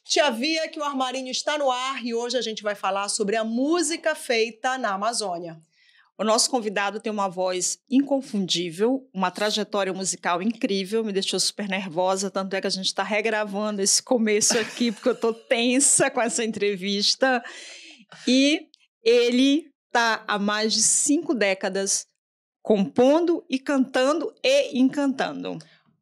Tia Via, que o Armarinho está no ar e hoje a gente vai falar sobre a música feita na Amazônia. O nosso convidado tem uma voz inconfundível, uma trajetória musical incrível, me deixou super nervosa, tanto é que a gente está regravando esse começo aqui, porque eu estou tensa com essa entrevista. E ele está há mais de 5 décadas compondo e cantando e encantando.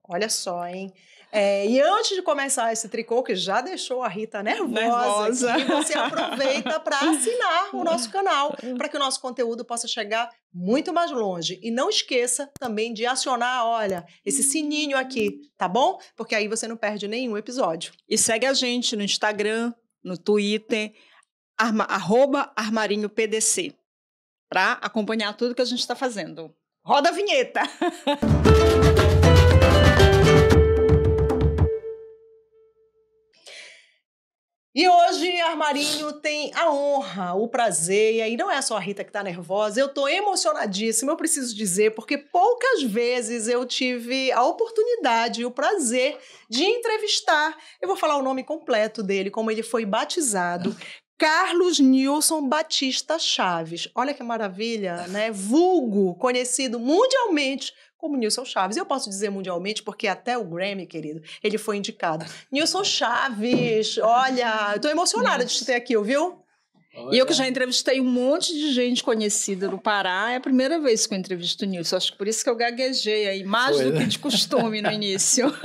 Olha só, hein? E antes de começar esse tricô, que já deixou a Rita nervosa. Aqui, você aproveita para assinar o nosso canal, para que o nosso conteúdo possa chegar muito mais longe. E não esqueça também de acionar, olha, esse sininho aqui, tá bom? Porque aí você não perde nenhum episódio. E segue a gente no Instagram, no Twitter, @armarinhopdc, para acompanhar tudo que a gente está fazendo. Roda a vinheta! E hoje, Armarinho tem a honra, o prazer, e aí não é só a Rita que está nervosa, eu estou emocionadíssima, eu preciso dizer, porque poucas vezes eu tive a oportunidade e o prazer de entrevistar, eu vou falar o nome completo dele, como ele foi batizado, Carlos Nilson Batista Chaves. Olha que maravilha, né? Vulgo, conhecido mundialmente como Nilson Chaves. Eu posso dizer mundialmente porque até o Grammy, querido, ele foi indicado. Nilson Chaves, olha, eu tô emocionada de te ter aqui, viu? E eu que já entrevistei um monte de gente conhecida no Pará, é a primeira vez que eu entrevisto o Nilson. Acho que por isso que eu gaguejei aí, mais do que de costume no início.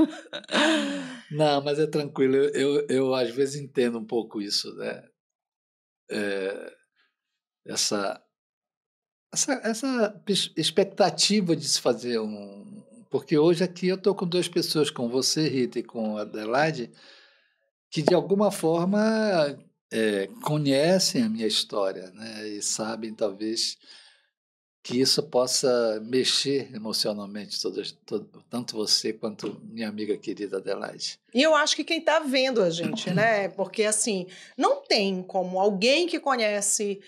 Não, mas é tranquilo. Eu às vezes entendo um pouco isso, né? Essa expectativa de se fazer porque hoje aqui eu estou com 2 pessoas, com você, Rita, e com a Adelaide, que de alguma forma conhecem a minha história, né? E sabem talvez que isso possa mexer emocionalmente tanto você quanto minha amiga querida Adelaide. E eu acho que quem está vendo a gente, né? Porque assim, não tem como alguém que conhece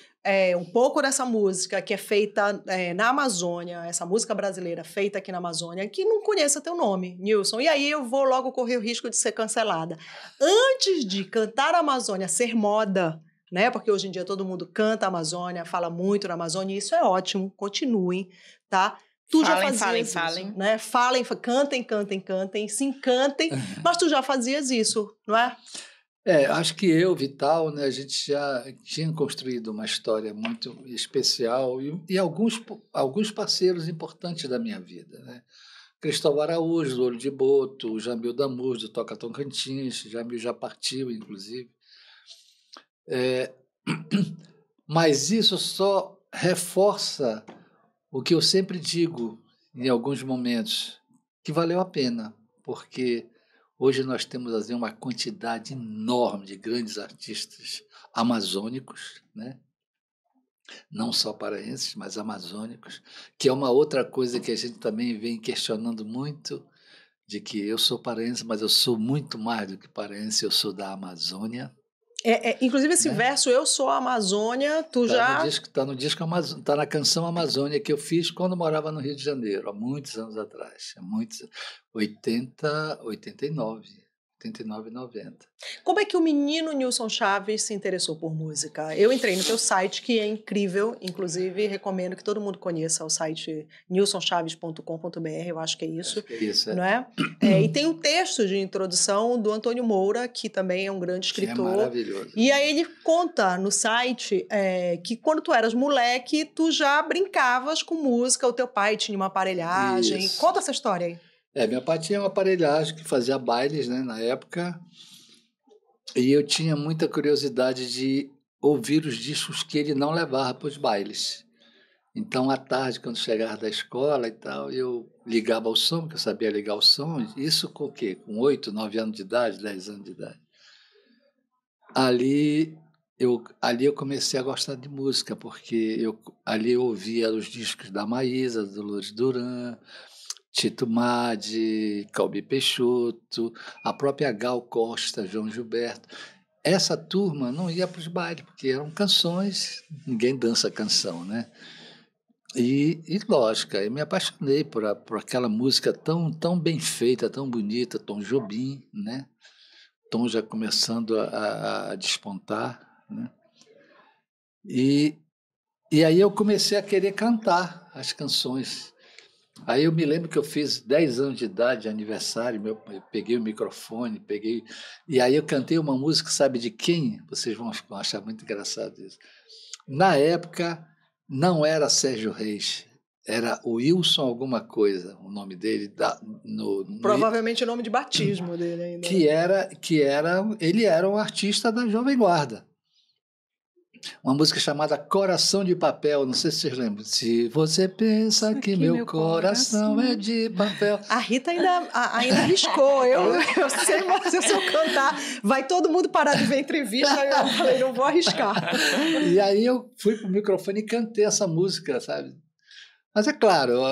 um pouco dessa música que é feita na Amazônia, essa música brasileira feita aqui na Amazônia, que não conheça teu nome, Nilson. E aí eu vou logo correr o risco de ser cancelada. Antes de cantar a Amazônia ser moda, né? Porque hoje em dia todo mundo canta a Amazônia, fala muito na Amazônia, e isso é ótimo, continuem, tá? Tu já fazias isso, né? Falem, cantem, se encantem, mas tu já fazias isso, não é? Acho que eu, Vital, né, a gente já tinha construído uma história muito especial e alguns parceiros importantes da minha vida, né? Cristóvão Araújo, do Olho de Boto, o Jamil Damuz, do Toca Tocantins, Jamil já partiu, inclusive. Mas isso só reforça o que eu sempre digo em alguns momentos, que valeu a pena, porque hoje nós temos assim, uma quantidade enorme de grandes artistas amazônicos, né? Não só paraenses, mas amazônicos, que é uma outra coisa que a gente também vem questionando muito, de que eu sou paraense, mas eu sou muito mais do que paraense, eu sou da Amazônia. Inclusive esse verso, eu sou a Amazônia, já... Está no disco, está na canção Amazônia que eu fiz quando morava no Rio de Janeiro, há muitos anos atrás, 89, 90. Como é que o menino Nilson Chaves se interessou por música? Eu entrei no teu site, que é incrível, inclusive recomendo que todo mundo conheça o site nilsonchaves.com.br, eu acho que é isso. Não é? E tem um texto de introdução do Antônio Moura, que também é um grande escritor. É maravilhoso. E aí ele conta no site que quando tu eras moleque, tu já brincavas com música, o teu pai tinha uma aparelhagem. Isso. Conta essa história aí. Meu pai tinha uma aparelhagem que fazia bailes, né, na época, e eu tinha muita curiosidade de ouvir os discos que ele não levava para os bailes. Então, à tarde, quando chegava da escola e tal, eu ligava o som, porque eu sabia ligar o som, isso com o quê? Com 8, 9 anos de idade, 10 anos de idade. Ali eu comecei a gostar de música, porque ali eu ouvia os discos da Maísa, do Loures Duran, Tito Madi, Calbi Peixoto, a própria Gal Costa, João Gilberto. Essa turma não ia para os bailes, porque eram canções, ninguém dança canção, né? E lógico, eu me apaixonei por aquela música tão bem feita, tão bonita, Tom Jobim, né? tom já começando a despontar, né? E aí eu comecei a querer cantar as canções. Aí eu me lembro que eu fiz 10 anos de idade, aniversário, eu peguei o microfone, e aí eu cantei uma música, sabe de quem? Vocês vão achar muito engraçado isso. Na época, não era Sérgio Reis, era o Wilson alguma coisa, o nome dele. Provavelmente o nome de batismo dele ainda. Ele era um artista da Jovem Guarda. Uma música chamada Coração de Papel, não sei se vocês lembram. Se você pensa que meu coração é de papel. A Rita ainda arriscou. Eu sei, mas se eu cantar, vai todo mundo parar de ver entrevista. Eu falei, não vou arriscar. E aí eu fui pro microfone e cantei essa música, sabe? Mas é claro,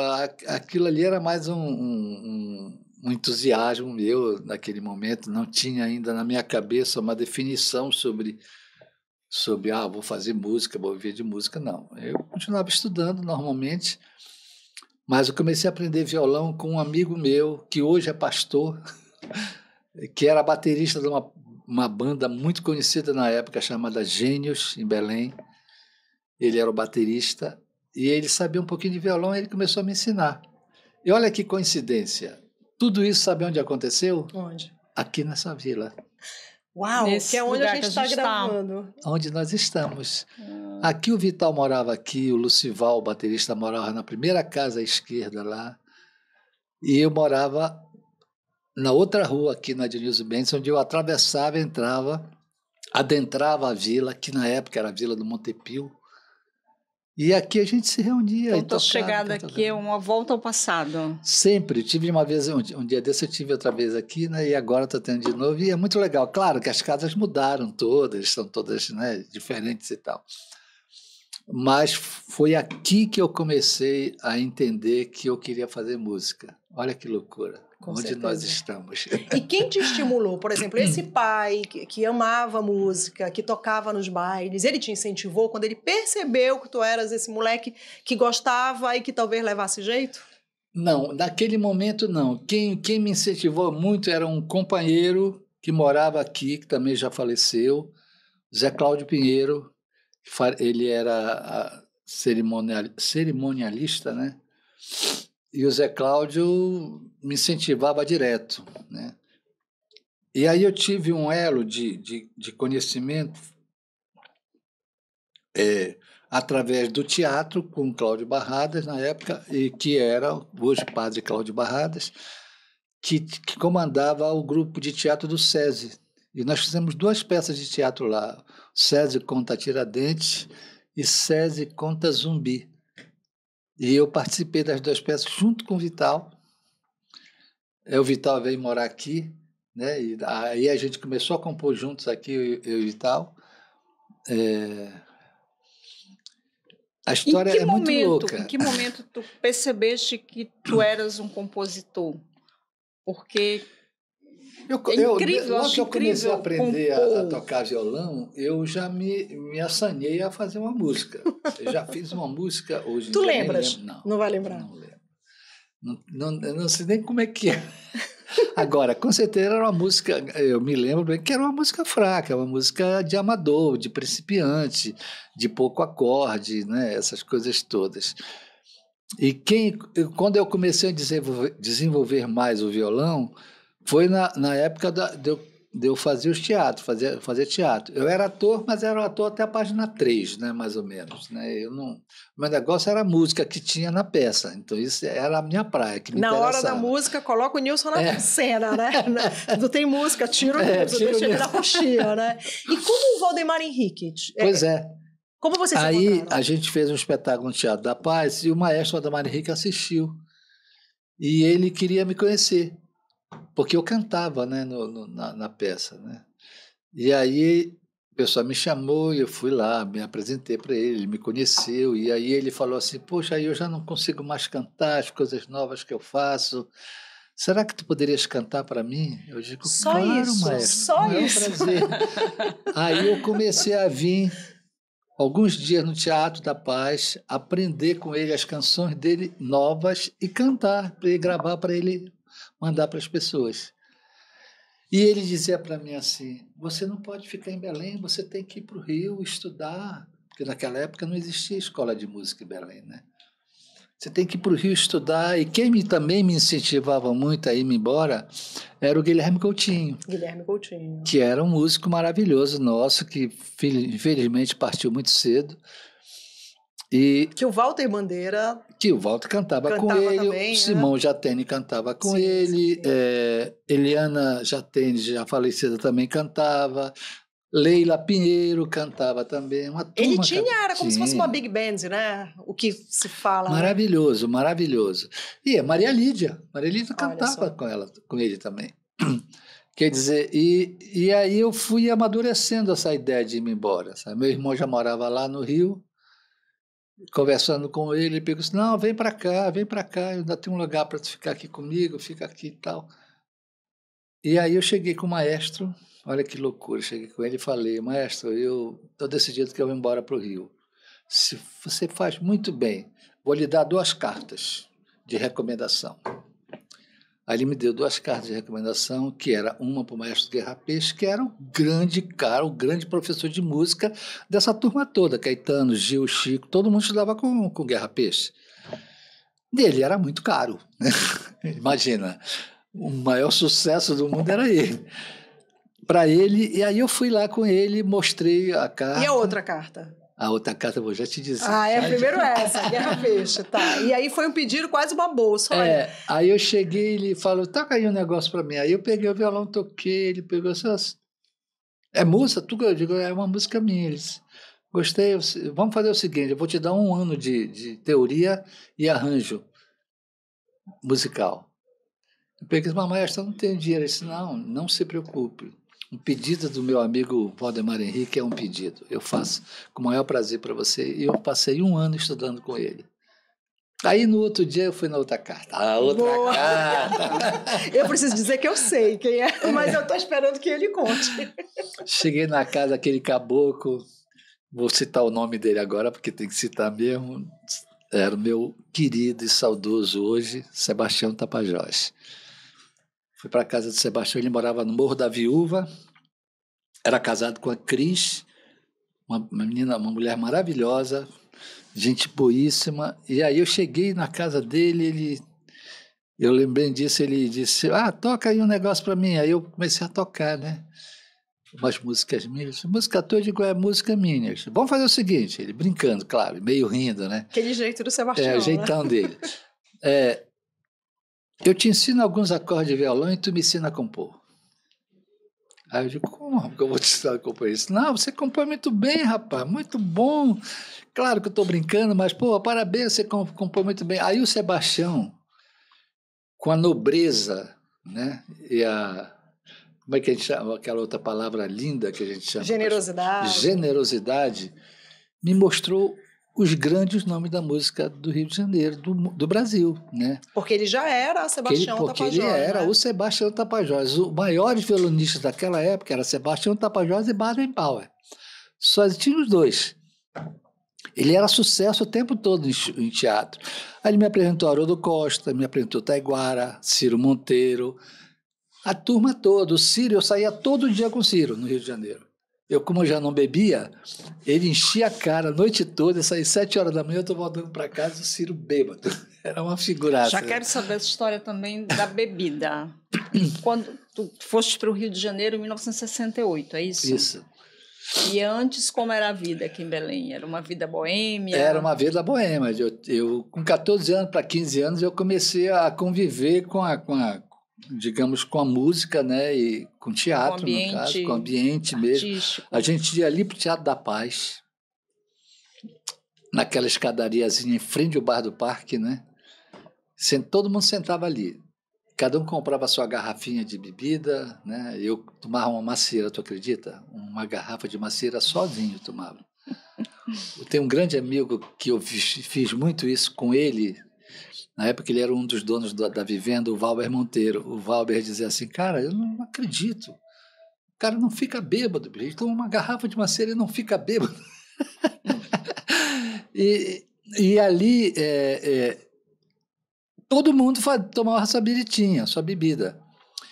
aquilo ali era mais um entusiasmo meu naquele momento. Não tinha ainda na minha cabeça uma definição sobre vou fazer música, vou viver de música, não. Eu continuava estudando normalmente, mas eu comecei a aprender violão com um amigo meu, que hoje é pastor, que era baterista de uma banda muito conhecida na época, chamada Gênios, em Belém. Ele era o baterista, e ele sabia um pouquinho de violão, e ele começou a me ensinar. E olha que coincidência, tudo isso sabe onde aconteceu? Onde? Aqui nessa vila. Uau, que é onde a gente está gravando. Onde nós estamos. Aqui o Vital morava aqui, o Lucival, o baterista, morava na primeira casa à esquerda lá. E eu morava na outra rua aqui, na Dionísio Mendes, onde eu atravessava, adentrava a vila, que na época era a Vila do Montepio. E aqui a gente se reunia. Então, tua chegada aqui é uma volta ao passado. Sempre. Tive uma vez, um dia desse eu tive outra vez aqui, né? E agora estou tendo de novo. E é muito legal. Claro que as casas mudaram todas, estão todas, né, diferentes e tal. Mas foi aqui que eu comecei a entender que eu queria fazer música. Olha que loucura. Com onde certeza. Nós estamos. E quem te estimulou? Por exemplo, esse pai que amava música, que tocava nos bailes, ele te incentivou quando ele percebeu que tu eras esse moleque que gostava e que talvez levasse jeito? Não, naquele momento não. Quem me incentivou muito era um companheiro que morava aqui, que também já faleceu, Zé Cláudio Pinheiro. Ele era cerimonialista, né? E o Zé Cláudio me incentivava direto, né? E aí eu tive um elo de conhecimento através do teatro com Cláudio Barradas, na época, e que era hoje padre Cláudio Barradas, que comandava o grupo de teatro do SESI. E nós fizemos 2 peças de teatro lá, SESI Conta Tiradentes e SESI Conta Zumbi. E eu participei das 2 peças junto com o Vital. O Vital veio morar aqui, né? E aí a gente começou a compor juntos aqui, eu e o Vital. A história é muito louca. Em que momento tu percebeste que tu eras um compositor? Porque logo que eu comecei a aprender a tocar violão, eu já me assanhei a fazer uma música. Eu já fiz uma música hoje. Tu lembras? Não vai lembrar? Não lembro. Eu não sei nem como é que é. Agora, com certeza era uma música, eu me lembro bem que era uma música fraca, uma música de amador, de principiante, de pouco acorde, né? Essas coisas todas. E quando eu comecei a desenvolver mais o violão, foi na época de eu fazer os teatros, fazer teatro. Eu era ator, mas era ator até a página 3, né, mais ou menos. Né? Meu negócio era a música que tinha na peça, então isso era a minha praia, que me interessava. Na hora da música, coloca o Nilson na cena, né? Não tem música, tira o Nilson, deixa ele na coxinha, né? E como o Valdemar Henrique? Pois é. Como vocês se Aí encontraram? A gente fez um espetáculo no Teatro da Paz e o maestro Valdemar Henrique assistiu. E ele queria me conhecer, porque eu cantava, né, na peça, né? E aí o pessoal me chamou e eu fui lá, me apresentei para ele, ele me conheceu, e aí ele falou assim, poxa, aí eu já não consigo mais cantar as coisas novas que eu faço, será que tu poderias cantar para mim? Eu digo, só claro, isso, maestro, só é um isso. prazer. Aí eu comecei a vir alguns dias no Teatro da Paz, aprender com ele as canções dele novas e cantar, para ele gravar, para ele mandar para as pessoas. E ele dizia para mim assim, você não pode ficar em Belém, você tem que ir para o Rio estudar, porque naquela época não existia escola de música em Belém, né? Você tem que ir para o Rio estudar, e quem também me incentivava muito a ir embora era o Guilherme Coutinho. Guilherme Coutinho. Que era um músico maravilhoso nosso, que infelizmente partiu muito cedo. E que o Walter Bandeira... Que o Walter cantava com ele, também, o Simão Jatene cantava com ele, Eliana Jatene, já falecida, também cantava, Leila Pinheiro cantava também. Uma turma ele tinha, era como se fosse uma big band, né? O que se fala. Maravilhoso, né? Maravilhoso. E a Maria Lídia cantava com ele também. Quer dizer, e aí eu fui amadurecendo essa ideia de ir embora. Sabe? Meu irmão já morava lá no Rio, conversando com ele pegou assim, não, vem para cá, eu ainda tenho um lugar para tu ficar aqui comigo, fica aqui e tal. E aí eu cheguei com o maestro, olha que loucura, cheguei com ele e falei, maestro, eu estou decidido que eu vou embora para o Rio. Se você faz muito bem, vou lhe dar 2 cartas de recomendação. Aí ele me deu 2 cartas de recomendação, que era uma para o maestro Guerra Peixe, que era o grande cara, o grande professor de música dessa turma toda, Caetano, Gil, Chico, todo mundo estudava com Guerra Peixe. Dele era muito caro, né? Imagina, o maior sucesso do mundo era ele. Para ele, e aí eu fui lá com ele, mostrei a carta. E a outra carta? A outra carta eu vou já te dizer. Primeiro essa, Guerra Peixe, tá. E aí foi um pedido quase uma bolsa, olha. Aí eu cheguei, ele falou, toca aí um negócio pra mim. Aí eu peguei o violão, toquei, ele pegou assim, é música? Eu digo, é uma música minha. Ele disse, gostei, vamos fazer o seguinte, eu vou te dar 1 ano de teoria e arranjo musical. Eu peguei, mas maestro, eu não tenho dinheiro. Ele disse, não se preocupe. Um pedido do meu amigo Valdemar Henrique é um pedido. Eu faço com o maior prazer para você. E eu passei 1 ano estudando com ele. Aí, no outro dia, eu fui na outra carta. A outra carta. Eu preciso dizer que eu sei quem é, mas eu estou esperando que ele conte. Cheguei na casa daquele caboclo. Vou citar o nome dele agora, porque tem que citar mesmo. Era o meu querido e saudoso hoje, Sebastião Tapajós. Fui para a casa de Sebastião, ele morava no Morro da Viúva, era casado com a Cris, uma mulher maravilhosa, gente boíssima. E aí eu cheguei na casa dele, eu lembrei disso, ele disse, toca aí um negócio para mim. Aí eu comecei a tocar, né? Umas músicas minhas. Música tua, eu digo, é música minha. Vamos fazer o seguinte, ele brincando, claro, meio rindo, né? Aquele jeito do Sebastião, o jeitão dele. Eu te ensino alguns acordes de violão e tu me ensina a compor. Aí eu digo, como que eu vou te ensinar a compor isso? Não, você compõe muito bem, rapaz, muito bom. Claro que eu estou brincando, mas, parabéns, você compõe muito bem. Aí o Sebastião, com a nobreza, né, e como é que a gente chama aquela outra palavra linda que a gente chama? Generosidade, me mostrou os grandes nomes da música do Rio de Janeiro, do Brasil, né? Porque ele já era Sebastião Tapajós. Porque ele era, né? O Sebastião Tapajós. Os maiores violonistas daquela época era Sebastião Tapajós e Baden Powell. Só tinha os 2. Ele era sucesso o tempo todo em teatro. Aí ele me apresentou Haroldo Costa, me apresentou Taiguara, Ciro Monteiro, a turma toda. O Ciro, eu saía todo dia com o Ciro no Rio de Janeiro. Como eu já não bebia, ele enchia a cara a noite toda, eu saí 7 horas da manhã, eu estou voltando para casa, o Ciro bêbado. Era uma figuraça. Já quero saber essa história também da bebida. Quando tu foste para o Rio de Janeiro em 1968, é isso? Isso. E antes, como era a vida aqui em Belém? Era uma vida boêmia? Era uma vida boêmia. Eu com 14 anos para 15 anos, eu comecei a conviver com a música, né, e com teatro, no caso, com o ambiente mesmo. Artístico. A gente ia ali para o Teatro da Paz, naquela escadariazinha em frente ao Bar do Parque, né? Todo mundo sentava ali. Cada um comprava a sua garrafinha de bebida, né? Eu tomava uma macieira, tu acredita? Uma garrafa de macieira sozinho eu tomava. Eu tenho um grande amigo que eu fiz muito isso com ele. Na época ele era um dos donos da vivenda, o Valber Monteiro. O Valber dizia assim, cara, eu não acredito. O cara não fica bêbado. Ele toma uma garrafa de macieira e não fica bêbado. e ali todo mundo tomava sua biritinha, sua bebida.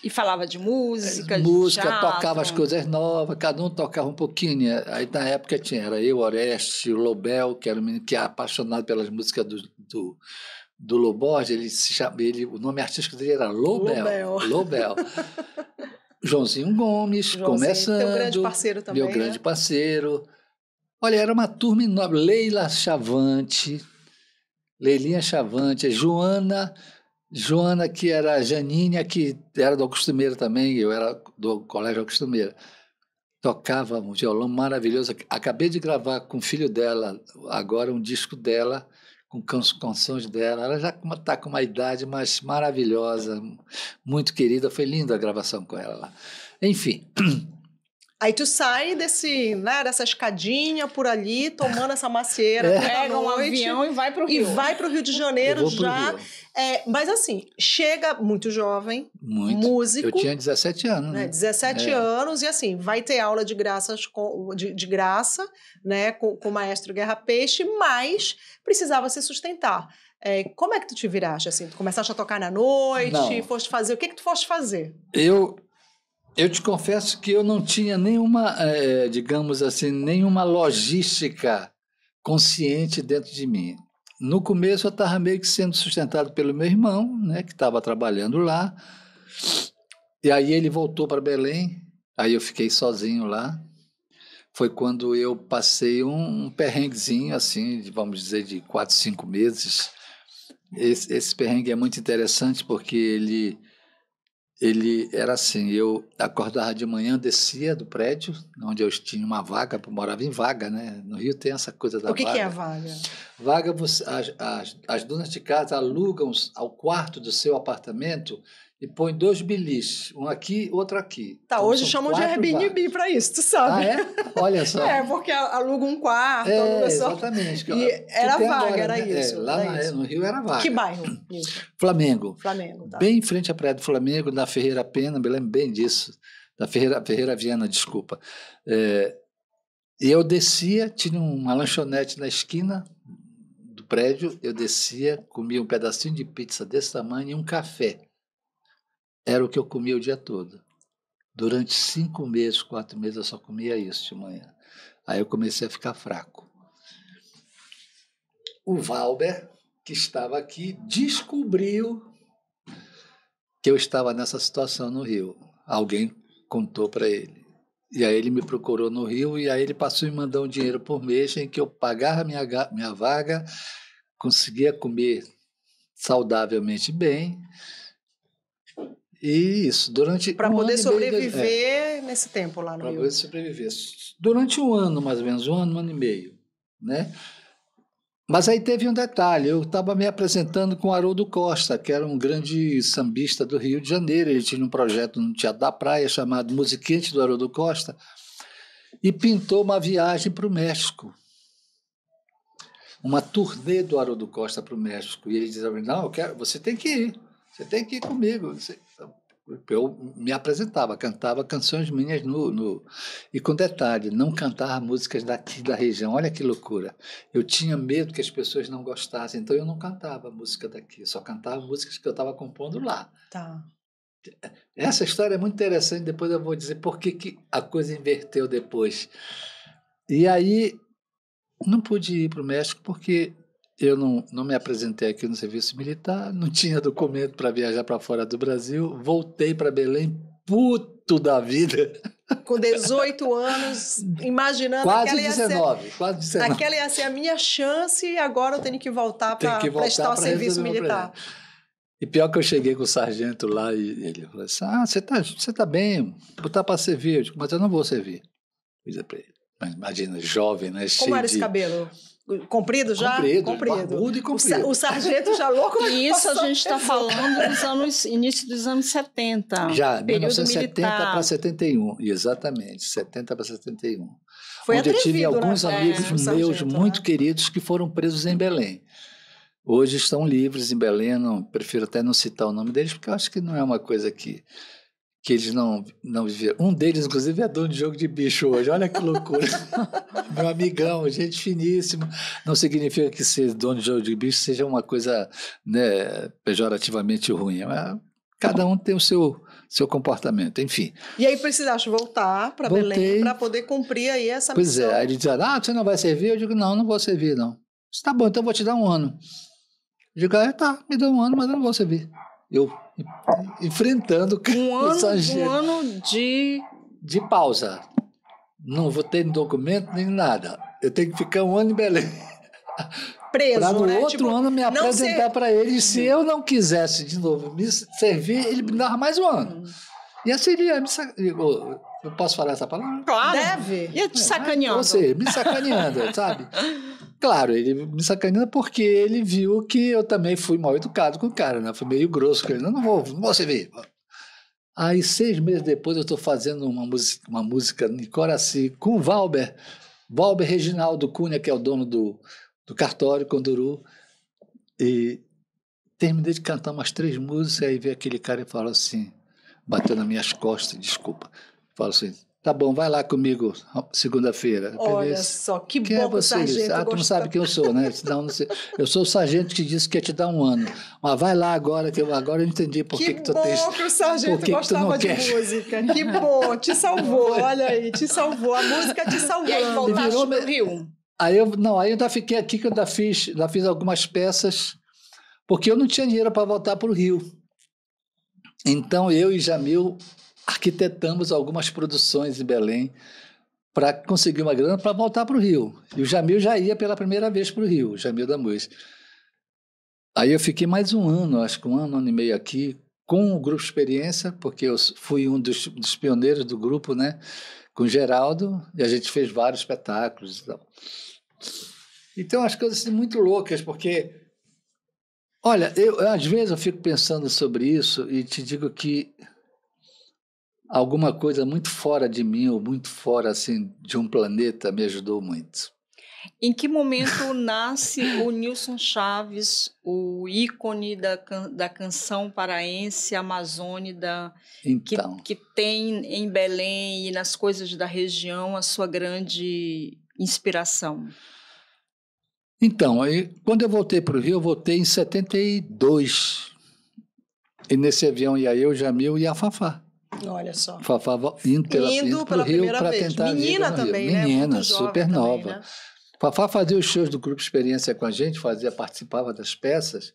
E falava de música, música, de tocava as coisas novas, cada um tocava um pouquinho. Né? Aí na época era eu, Oreste, o Lobel, que era um menino que era apaixonado pelas músicas do Loborges, o nome artístico dele era Lobel. Lobel. Joãozinho Gomes, começando. Teu grande parceiro também. Meu grande parceiro. Olha, era uma turma enorme. Leila Chavante, Leilinha Chavante, Joana, que era a Janine, que era do Costumeira também, eu era do Colégio Costumeira. Tocava um violão maravilhoso. Acabei de gravar com o filho dela, agora um disco dela, com canções dela. Ela já está com uma idade mais maravilhosa, muito querida. Foi linda a gravação com ela lá. Enfim. Aí tu sai dessa escadinha por ali, tomando essa macieira. Pega um avião e vai pro Rio. E vai pro Rio de Janeiro já. Rio. Mas assim, chega muito jovem, músico. Eu tinha 17 anos. Né? 17 anos, e assim, vai ter aula de graça, né, com o maestro Guerra Peixe, mas precisava se sustentar. Como é que tu te viraste? Assim, tu começaste a tocar na noite, foste fazer... O que tu foste fazer? Eu te confesso que eu não tinha nenhuma, digamos assim, nenhuma logística consciente dentro de mim. No começo eu estava meio que sendo sustentado pelo meu irmão, né, que estava trabalhando lá, e aí ele voltou para Belém, aí eu fiquei sozinho lá. Foi quando eu passei um perrenguezinho, assim, vamos dizer, de 4, 5 meses. Esse perrengue é muito interessante porque ele era assim, eu acordava de manhã, descia do prédio, onde eu tinha uma vaga, eu morava em vaga, né? No Rio tem essa coisa da vaga. O que é a vaga? Vaga, as donas de casa alugam ao quarto do seu apartamento e põem 2 biliches, um aqui, outro aqui. Tá, então, hoje chamam de Airbnb para isso, tu sabe? Ah, é? Olha só. Porque aluga um quarto, aluga só. Exatamente. E era vaga, agora, era né? isso. Lá no Rio era vaga. Que bairro? Flamengo. Flamengo, tá. Bem em frente à Praia do Flamengo, na Ferreira Pena, me lembro bem disso. Da Ferreira Viana, desculpa. E eu descia, tinha uma lanchonete na esquina do prédio, eu descia, comia um pedacinho de pizza desse tamanho e um café. Era o que eu comia o dia todo. Durante 5 meses, 4 meses, eu só comia isso de manhã. Aí eu comecei a ficar fraco. O Valber, que estava aqui, descobriu que eu estava nessa situação no Rio. Alguém contou para ele. E aí ele me procurou no Rio e aí ele passou a me mandar um dinheiro por mês em que eu pagava minha vaga, conseguia comer saudavelmente bem. E isso, durante para poder sobreviver nesse tempo lá no Rio. Para poder sobreviver. Durante um ano, mais ou menos, um ano e meio, né? Mas aí teve um detalhe, eu estava me apresentando com o Haroldo Costa, que era um grande sambista do Rio de Janeiro, ele tinha um projeto no Teatro da Praia chamado Musiquinte do Haroldo Costa, e pintou uma viagem para o México. Uma turnê do Haroldo Costa para o México. E ele dizia: não, você tem que ir comigo. Eu me apresentava, cantava canções minhas e com detalhe, não cantava músicas daqui da região. Olha que loucura. Eu tinha medo que as pessoas não gostassem, então eu não cantava música daqui, eu só cantava músicas que eu estava compondo lá. Tá. Essa história é muito interessante, depois eu vou dizer por que a coisa inverteu depois. E aí não pude ir para o México porque eu não me apresentei aqui no serviço militar, não tinha documento para viajar para fora do Brasil, voltei para Belém, puto da vida. Com 18 anos, imaginando quase que 19. Aquela ia ser a minha chance e agora eu tenho que voltar para prestar o serviço militar. E pior que eu cheguei com o sargento lá e ele falou assim: você tá bem, botar para servir. Eu digo: mas eu não vou servir. Eu disse para ele. Mas imagina, jovem, né? Como era esse cabelo? Comprido já? Comprido. Barbudo e comprido. O sargento já louco. E isso a gente está falando início dos anos 70. Já, 1970 para 71, exatamente, 70 para 71. Foi onde atrevido, eu tive alguns amigos meus muito queridos que foram presos em Belém. Hoje estão livres em Belém, prefiro até não citar o nome deles, porque eu acho que não é uma coisa que eles não viveram. Um deles, inclusive, é dono de jogo de bicho hoje. Olha que loucura. Meu amigão, gente finíssima. Não significa que ser dono de jogo de bicho seja uma coisa, né, pejorativamente ruim. Mas cada um tem o seu seu comportamento, enfim. E aí precisaste voltar para Belém para poder cumprir aí essa missão. Pois é, aí ele dizia, você não vai servir? Eu digo, não vou servir, não. Disse, tá bom, então eu vou te dar 1 ano. Eu digo, tá, me dá 1 ano, mas eu não vou servir. Eu enfrentando o sargento. 1 ano de pausa. Não vou ter documento nem nada. Eu tenho que ficar 1 ano em Belém. Preso, para no né? outro ano me apresentar para ele. E se eu não quisesse de novo me servir, ele me dava mais 1 ano. E assim ele ia me sacaneando. Eu posso falar essa palavra? Claro. Deve. Ia te sacaneando. Ou seja, me sacaneando, sabe? Claro, ele me sacaneando porque ele viu que eu também fui mal educado com o cara, né? Fui meio grosso com ele. Não vou servir. Aí, 6 meses depois, eu estou fazendo uma música em Coraci com o Valber Reginaldo Cunha, que é o dono do cartório Conduru. E terminei de cantar umas 3 músicas, aí veio aquele cara e falou assim, bateu nas minhas costas, desculpa, falou assim, tá bom, vai lá comigo segunda-feira. Olha só, que quem bom é você? que o sargento Tu não sabe quem eu sou, né? Não sei. Eu sou o sargento que disse que ia te dar 1 ano. Mas vai lá agora, que agora eu entendi por que tu tens... Que bom que o sargento gostava de música. Que bom, te salvou, olha aí, te salvou. A música te salvou. E aí voltaste pro Rio? Aí eu ainda fiquei aqui, que eu ainda fiz algumas peças, porque eu não tinha dinheiro para voltar para o Rio. Então eu e Jamil arquitetamos algumas produções em Belém para conseguir uma grana para voltar para o Rio. E o Jamil já ia pela primeira vez para o Rio, o Jamil da Muz. Aí eu fiquei mais 1 ano, acho que 1 ano e meio aqui, com o Grupo Experiência, porque eu fui um dos pioneiros do grupo, né? Com o Geraldo, e a gente fez vários espetáculos e tal. Então, as coisas assim, muito loucas, porque... Olha, às vezes eu fico pensando sobre isso e te digo que alguma coisa muito fora de mim, ou muito fora assim, de um planeta, me ajudou muito. Em que momento nasce o Nilson Chaves, o ícone da canção paraense amazônica, Então, que tem em Belém e nas coisas da região a sua grande inspiração? Então, aí, quando eu voltei para o Rio, eu voltei em 72. E nesse avião ia eu, Jamil e a Fafá. Olha só. Fafá indo para o Rio para tentar Menina também, né? Menina, Muito jovem super também, nova. né? Fafá fazia os shows do Grupo Experiência com a gente, participava das peças,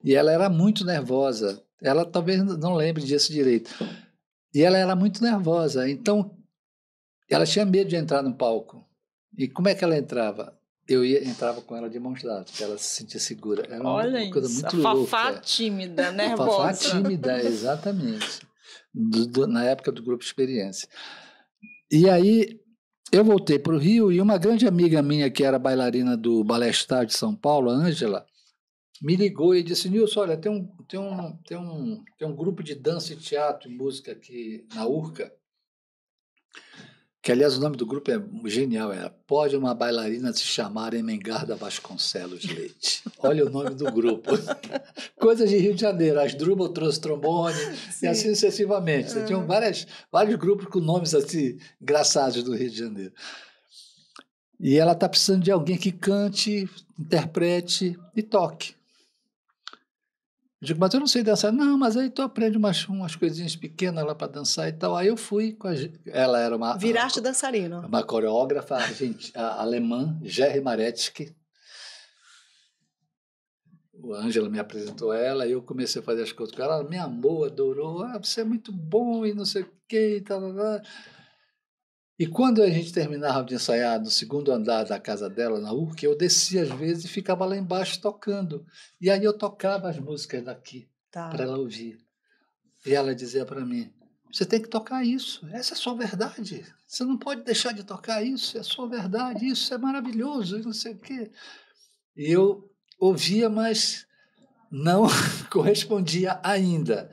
e ela era muito nervosa. Ela talvez não lembre disso direito. E ela era muito nervosa, então ela tinha medo de entrar no palco. E como é que ela entrava? Entrava com ela de mãos dadas, para ela se sentir segura. Era uma coisa muito louca. Fafá tímida, nervosa. Fafá tímida, exatamente. Na época do Grupo Experiência. E aí eu voltei para o Rio e uma grande amiga minha, que era bailarina do Balé Star de São Paulo, a Ângela, me ligou e disse, Nilson, olha, tem um grupo de dança e teatro e música aqui na Urca, que, aliás, o nome do grupo é genial, Pode uma Bailarina se chamar Emengarda Vasconcelos Leite. Olha o nome do grupo. Coisas de Rio de Janeiro. As Drubal trouxe trombone, sim, e assim sucessivamente. Tinham vários grupos com nomes assim, engraçados do Rio de Janeiro. E ela está precisando de alguém que cante, interprete e toque. Eu digo, mas eu não sei dançar. Não, mas aí tu aprende umas coisinhas pequenas lá para dançar e tal. Aí eu fui com ela era uma... Viraste dançarina. Uma coreógrafa alemã, Jerry Maretsky. O Ângela me apresentou ela e eu comecei a fazer as coisas com ela. Ela me amou, adorou. Você é muito bom e não sei o quê e tal. E quando a gente terminava de ensaiar no 2º andar da casa dela, na Urca, eu descia às vezes e ficava lá embaixo tocando. E aí eu tocava as músicas daqui, para ela ouvir. E ela dizia para mim, você tem que tocar isso, essa é a sua verdade. Você não pode deixar de tocar isso, é a sua verdade, isso é maravilhoso, e não sei o quê. E eu ouvia, mas não correspondia ainda.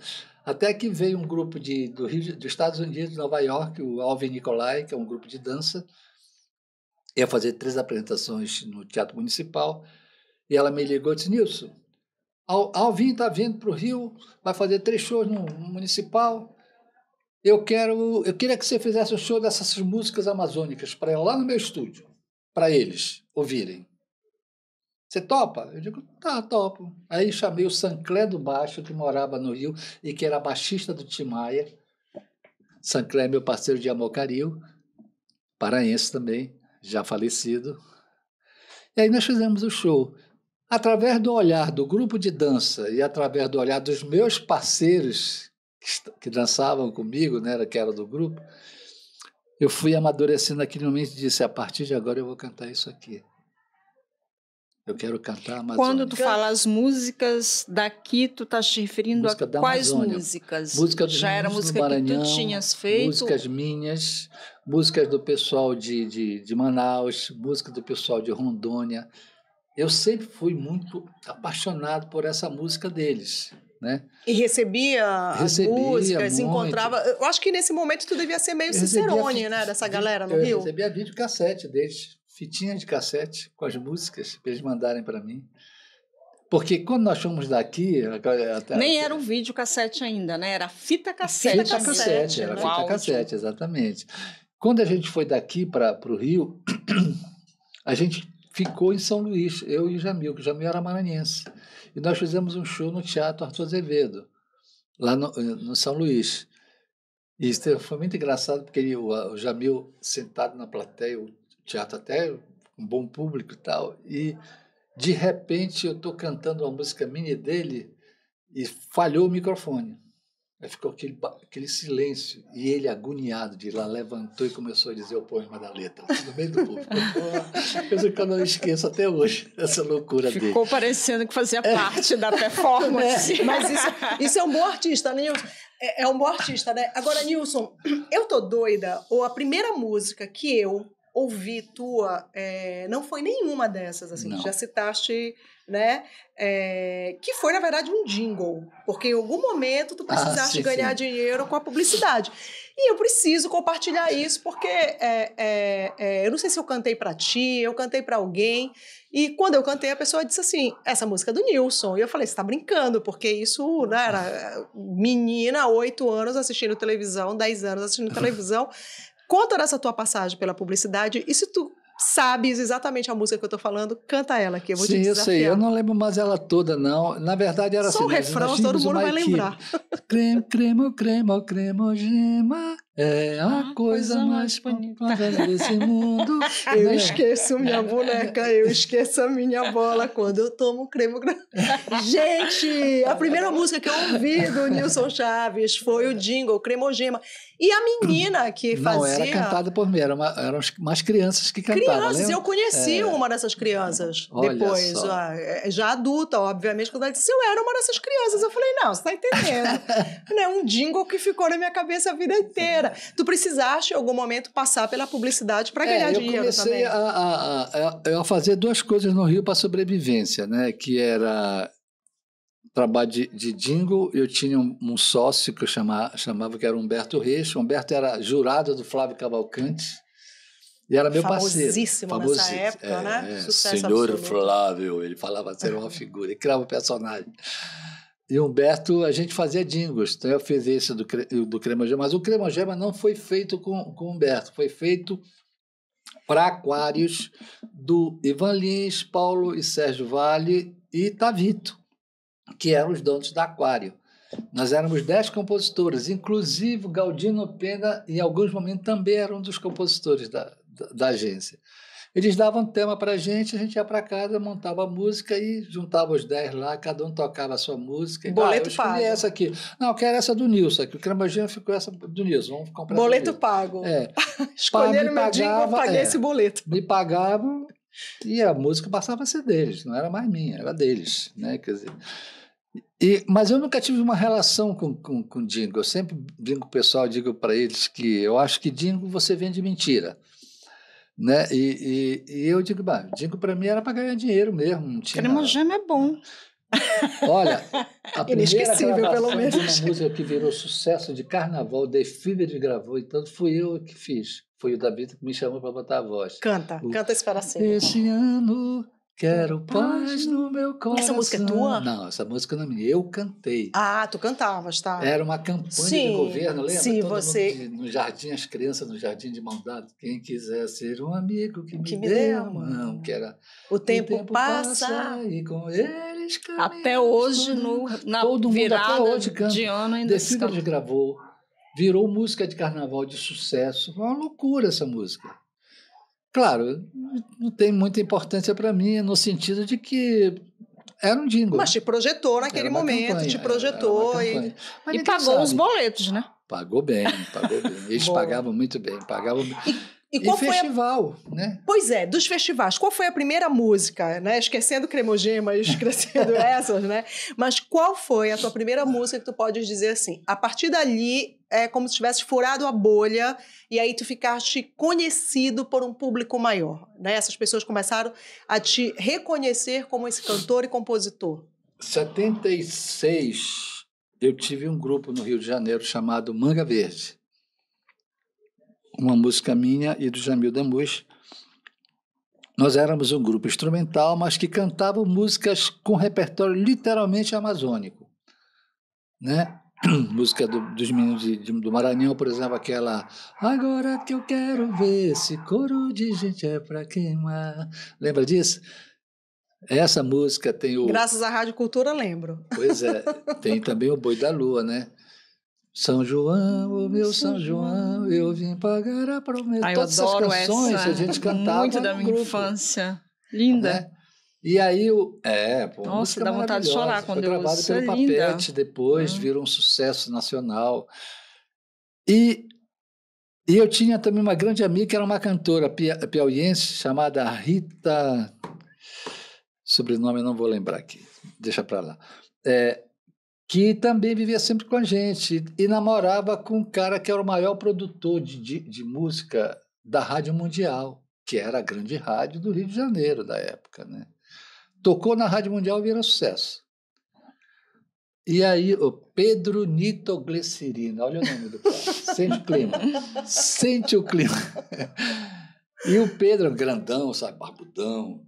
Até que veio um grupo dos Estados Unidos, de Nova York, o Alvin Nicolai, que é um grupo de dança, ia fazer 3 apresentações no Teatro Municipal, e ela me ligou e disse, Nilson, Alvin está vindo para o Rio, vai fazer 3 shows no Municipal, eu queria que você fizesse um show dessas músicas amazônicas para ela, lá no meu estúdio, para eles ouvirem. Você topa? Eu digo, tá, topo. Aí chamei o Sanclé do Baixo, que morava no Rio e que era baixista do Tim Maia, Sancler é meu parceiro de Amocaril, paraense também, já falecido. E aí nós fizemos o show. Através do olhar do grupo de dança e através do olhar dos meus parceiros que dançavam comigo, né, que era do grupo, eu fui amadurecendo naquele momento e disse, a partir de agora eu vou cantar isso aqui. Eu quero cantar Amazônia. Quando tu fala as músicas daqui, tu estás te referindo música a quais Amazônia. Músicas? Música dos Já era meninos música do Maranhão, que tu tinhas feito? músicas minhas, músicas do pessoal de Manaus, música do pessoal de Rondônia. Eu sempre fui muito apaixonado por essa música deles, né? E recebia as músicas, muito. encontrava... Eu acho que nesse momento tu devia ser meio Cicerone, né? Dessa galera no Rio. Eu recebia videocassete deles, fitinha de cassete com as músicas para eles mandarem para mim. Porque quando nós fomos daqui... Nem era um videocassete ainda, né? Era fita cassete. Fita cassete, era fita cassete, exatamente. Quando a gente foi daqui para o Rio, a gente ficou em São Luís, eu e o Jamil, que o Jamil era maranhense. E nós fizemos um show no Teatro Arthur Azevedo, lá no São Luís. E isso foi muito engraçado, porque o Jamil sentado na plateia, o teatro até um bom público e tal, e de repente eu estou cantando uma música mini dele e falhou o microfone. Aí ficou aquele silêncio, e ele, agoniado de lá, levantou e começou a dizer o poema da letra, no meio do público. Coisa que eu não esqueço até hoje, essa loucura dele. Ficou parecendo que fazia parte da performance. Mas isso é um bom artista, né, Nilson? É um bom artista, né? Agora, Nilson, eu tô doida, ou a primeira música que eu ouvi tua, não foi nenhuma dessas, assim, Não. já citaste... né? Que foi, na verdade, um jingle. Porque em algum momento tu precisaste ganhar dinheiro com a publicidade. E eu preciso compartilhar isso, porque eu não sei se eu cantei pra ti, eu cantei pra alguém, e quando eu cantei, a pessoa disse assim, essa música é do Nilson. E eu falei, você tá brincando, porque isso, né, era menina, 8 anos assistindo televisão, 10 anos assistindo televisão. Conta dessa tua passagem pela publicidade, e se tu sabes exatamente a música que eu tô falando, canta ela aqui, eu vou te desafiar. Sim, eu sei, eu não lembro mais ela toda, não. Na verdade era só assim... Só o refrão, todo mundo vai lembrar. Gema, é a coisa mais bonita desse mundo. Eu esqueço minha boneca, eu esqueço a minha bola quando eu tomo cremo. Gente, a primeira música que eu ouvi do Nilson Chaves foi o jingle, Cremogema. E a menina que fazia... Não, era cantada por mim, eram umas crianças que cantavam. Crianças, eu conheci uma dessas crianças depois, já adulta, obviamente, quando ela disse, eu era uma dessas crianças. Eu falei, não, você tá entendendo. É um jingle que ficou na minha cabeça a vida inteira. Tu precisaste, em algum momento, passar pela publicidade para ganhar dinheiro também. Eu comecei a fazer 2 coisas no Rio para sobrevivência, né? Que era trabalho de jingle. Eu tinha um sócio que eu chamava que era Humberto Reis. O Humberto era jurado do Flávio Cavalcante e era meu parceiro. Famosíssimo nessa época, né? Sucesso Senhor absoluto. Flávio, ele falava ser uma figura, ele criava um personagem. E Humberto, a gente fazia jingles. Então eu fiz esse do Cremogema, mas o Cremogema não foi feito com Humberto, foi feito para aquários do Ivan Lins, Paulo e Sérgio Vale e Tavito, que eram os donos da Aquário. Nós éramos 10 compositores, inclusive Galdino Pena, em alguns momentos, também era um dos compositores da agência. Eles davam tema para a gente ia para casa, montava a música e juntava os 10 lá, cada um tocava a sua música. Boleto eu pago. Essa aqui. Não, eu quero essa do Nilson aqui. O Cremogema ficou essa do Nilson. Vamos comprar boleto pago. Escolheram meu jingle, eu paguei esse boleto. Me pagavam e a música passava a ser deles, não era mais minha, era deles, né? Quer dizer... mas eu nunca tive uma relação com jingle. Eu sempre brinco com o pessoal, digo para eles que eu acho que jingle você vende mentira. Né? E eu digo, jingle para mim era para ganhar dinheiro mesmo. Não tinha... Cremogema é bom. Olha, a primeira pelo menos. De uma música que virou sucesso de carnaval, The Fever gravou, então fui eu que fiz. Foi o David que me chamou para botar a voz. Canta esse pedacinho. Esse ano... Quero paz no meu coração. Essa música é tua? Não, essa música não é minha. Eu cantei. Ah, tu cantavas, tá? Era uma campanha de governo, lembra? Sim, todo você... mundo no jardim, as crianças no jardim de mão dada. Quem quiser ser um amigo que me dê a mão. Que era... O tempo passa e com eles até hoje, na todo virada mundo até hoje canta. de ano ainda The Fever gravou. virou música de carnaval de sucesso. Foi uma loucura essa música. Claro, não tem muita importância para mim, no sentido de que era um jingle. Mas te projetou naquele momento, campanha, te projetou. E pagou os boletos, né? Pagou bem, pagou bem. Eles pagavam muito bem, pagavam. E qual foi festival, né? Pois é, dos festivais, qual foi a primeira música, né? Esquecendo Cremogemas, esquecendo essas, né? Mas qual foi a tua primeira música que tu podes dizer assim? A partir dali, é como se tivesse furado a bolha e aí tu ficaste conhecido por um público maior, né? Essas pessoas começaram a te reconhecer como esse cantor e compositor. 76, eu tive um grupo no Rio de Janeiro chamado Manga Verde. Uma música minha e do Jamil Demus. Nós éramos um grupo instrumental, mas que cantava músicas com repertório literalmente amazônico, né? Música dos meninos do Maranhão, por exemplo, aquela Agora que eu quero ver esse coro de gente é pra queimar. Lembra disso? Essa música tem o... Graças à Rádio Cultura, lembro. Pois é, tem também o Boi da Lua, né? São João, o meu São João, eu vim pagar a promessa. Todas essas canções a gente cantava muito da minha infância. Linda. Né? E aí, nossa, dá vontade de chorar quando eu ouço. Foi gravado pelo Papete, depois virou um sucesso nacional. E eu tinha também uma grande amiga que era uma cantora piauiense chamada Rita... Sobrenome eu não vou lembrar aqui, deixa para lá. Que também vivia sempre com a gente e namorava com um cara que era o maior produtor de música da Rádio Mundial, que era a grande rádio do Rio de Janeiro da época, né? Tocou na Rádio Mundial e virou sucesso. E aí, o Pedro Nitroglicerina, olha o nome do cara, sente o clima, sente o clima. E o Pedro, grandão, sabe, barbudão,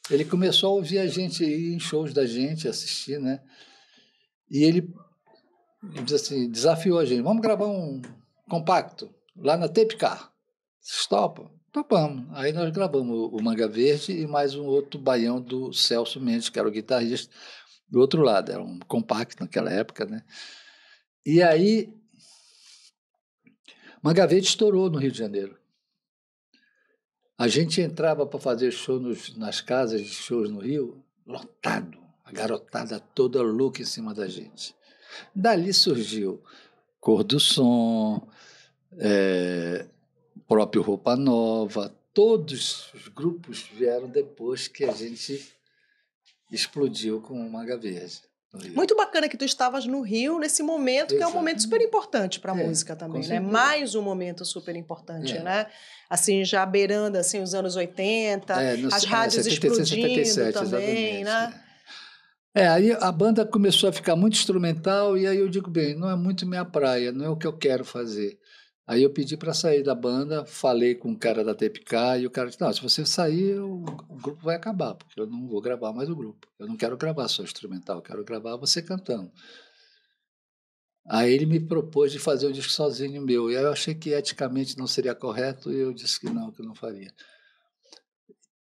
ele começou a ouvir a gente ir em shows da gente, assistir, né? E ele diz assim, desafiou a gente, vamos gravar um compacto lá na Tape Car. Vocês topam? Topamos. Aí nós gravamos o Manga Verde e mais um outro baião do Celso Mendes, que era o guitarrista do outro lado. Era um compacto naquela época, né? E aí, Manga Verde estourou no Rio de Janeiro. A gente entrava para fazer show nas casas de shows no Rio, lotado. A garotada toda louca em cima da gente. Dali surgiu Cor do Som, próprio Roupa Nova, todos os grupos vieram depois que a gente explodiu com o Manga Verde. Muito bacana que tu estavas no Rio nesse momento, que é um momento super importante para a música também, né? Mais um momento super importante, né? Assim, já beirando assim, os anos 80, as rádios 76, explodindo 77, também, né? Aí a banda começou a ficar muito instrumental e aí eu digo, bem, não é muito minha praia, não é o que eu quero fazer. Aí eu pedi para sair da banda, falei com o cara da TPK e o cara disse, não, se você sair, o grupo vai acabar, porque eu não vou gravar mais o grupo. Eu não quero gravar só instrumental, eu quero gravar você cantando. Aí ele me propôs de fazer um disco sozinho meu, e aí eu achei que eticamente não seria correto e eu disse que eu não faria.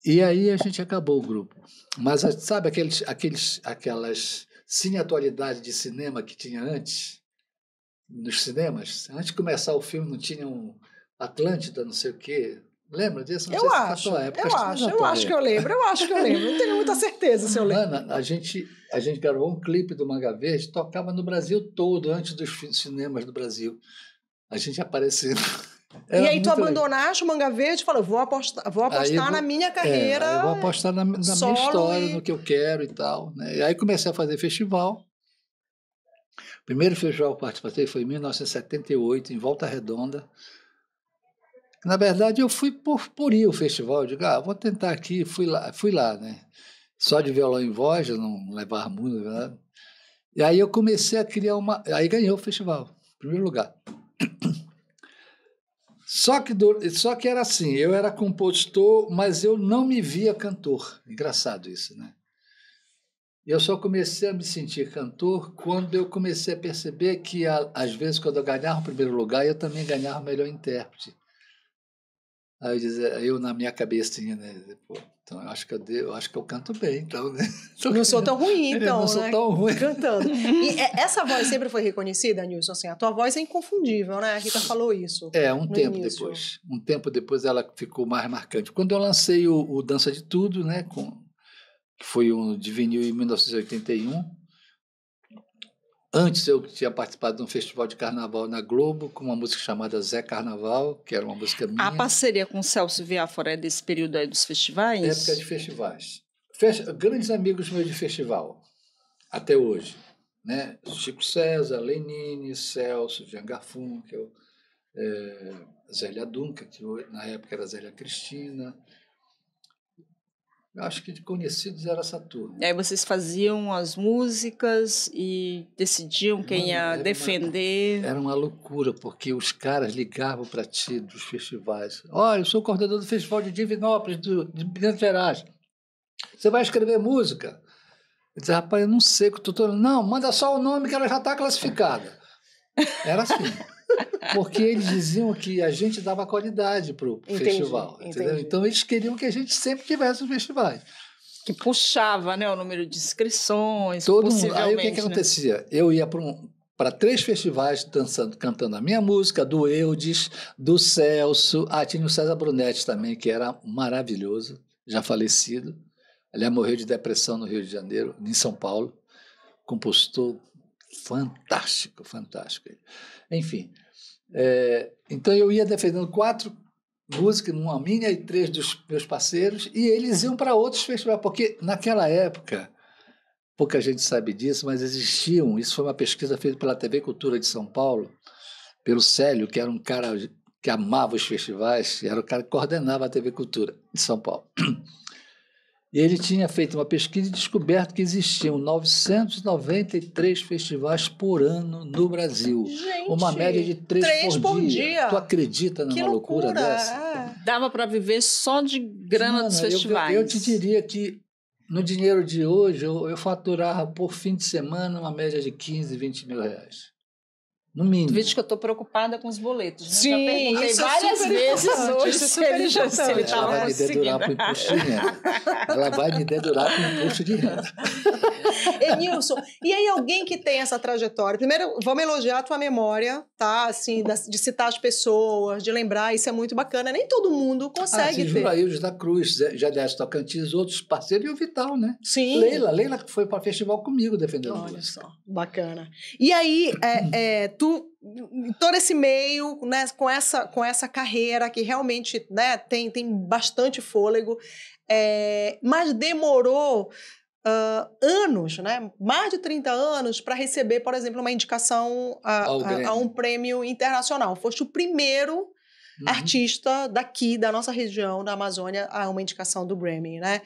E aí a gente acabou o grupo. Mas sabe aquelas cine-atualidade de cinema que tinha antes? Nos cinemas? Antes de começar o filme não tinha um Atlântida, não sei o quê. Lembra disso? Não eu acho que eu lembro. Não tenho muita certeza se eu lembro. Ana, a gente gravou um clipe do Manga Verde, tocava no Brasil todo, antes dos cinemas do Brasil. A gente apareceu. E aí tu abandonaste o Manga Verde e falou, vou apostar na minha carreira. Eu vou apostar na minha história, no que eu quero e tal. Né? E aí comecei a fazer festival. O primeiro festival que participei foi em 1978, em Volta Redonda. Na verdade, eu fui por ir ao festival. Eu digo, vou tentar aqui. Fui lá, né? Só de violão e voz, eu não levava muito, na verdade. E aí eu comecei a criar Aí ganhou o festival, em primeiro lugar. Só que era assim, eu era compositor, mas eu não me via cantor. Engraçado isso, né? Eu só comecei a me sentir cantor quando eu comecei a perceber que, às vezes, quando eu ganhava o primeiro lugar, eu também ganhava o melhor intérprete. Aí eu na minha cabecinha, né? Pô, então eu acho que eu canto bem, então, né? Não sou tão ruim, então, não sou né? tão ruim. Cantando. E essa voz sempre foi reconhecida, Nilson? Assim, a tua voz é inconfundível, né? A Rita falou isso. Um tempo depois ela ficou mais marcante. Quando eu lancei o Dança de Tudo, né? Que foi de vinil em 1981. Antes eu tinha participado de um festival de carnaval na Globo com uma música chamada Zé Carnaval, que era uma música minha. A parceria com o Celso Viafora é desse período aí dos festivais? Época de festivais. Grandes amigos meus de festival, até hoje. Né? Chico César, Lenine, Celso, Jean Garfunkel, Zélia Duncan, que na época era Zélia Cristina. Eu acho que de conhecidos era essa turma. E aí vocês faziam as músicas e decidiam quem ia defender. Era uma loucura, porque os caras ligavam para ti dos festivais. Olha, eu sou o coordenador do Festival de Divinópolis, de Minas Gerais. Você vai escrever música? Eu disse, rapaz, eu não sei o que tu... Não, manda só o nome que ela já está classificada. Era assim. Porque eles diziam que a gente dava qualidade para o festival. Entendeu? Então, eles queriam que a gente sempre tivesse os festivais. Que puxava, né, o número de inscrições, todo mundo. Aí o que acontecia? Eu ia para 3 festivais cantando a minha música, do Eudes, do Celso, tinha o César Brunetti também, que era maravilhoso, já falecido. Ele morreu de depressão no Rio de Janeiro, em São Paulo. Compositor fantástico, fantástico. Enfim, então eu ia defendendo 4 músicas, uma minha e 3 dos meus parceiros, e eles iam para outros festivais, porque naquela época, pouca gente sabe disso, mas existiam, isso foi uma pesquisa feita pela TV Cultura de São Paulo, pelo Célio, que era um cara que amava os festivais, era o cara que coordenava a TV Cultura de São Paulo. E ele tinha feito uma pesquisa e descoberto que existiam 993 festivais por ano no Brasil. Gente, uma média de 3 por dia. Tu acredita numa loucura dessa? Dava para viver só de grana dos festivais. Eu te diria que no dinheiro de hoje eu faturava por fim de semana uma média de 15, 20 mil reais. No mínimo. Vídeo que eu estou preocupada com os boletos. Né? Sim, já perguntei várias vezes hoje se ele estava Ela vai me dedurar para o imposto de renda. Ela vai me dedurar para o imposto de renda. Nilson, e aí alguém que tem essa trajetória, primeiro vamos elogiar a tua memória, tá? Assim, de citar as pessoas, de lembrar, isso é muito bacana. Nem todo mundo consegue ter. Juraíldos da Cruz, Jadés Tocantins, outros parceiros, e o Vital, né? Sim. Leila que foi para o festival comigo defendendo Olha música. só, bacana. E aí, tu, todo esse meio, né, com essa carreira que realmente, né, tem bastante fôlego, mas demorou anos, né, mais de 30 anos para receber, por exemplo, uma indicação a um prêmio internacional. Foste o primeiro artista daqui, da nossa região, da Amazônia, a uma indicação do Grammy, né?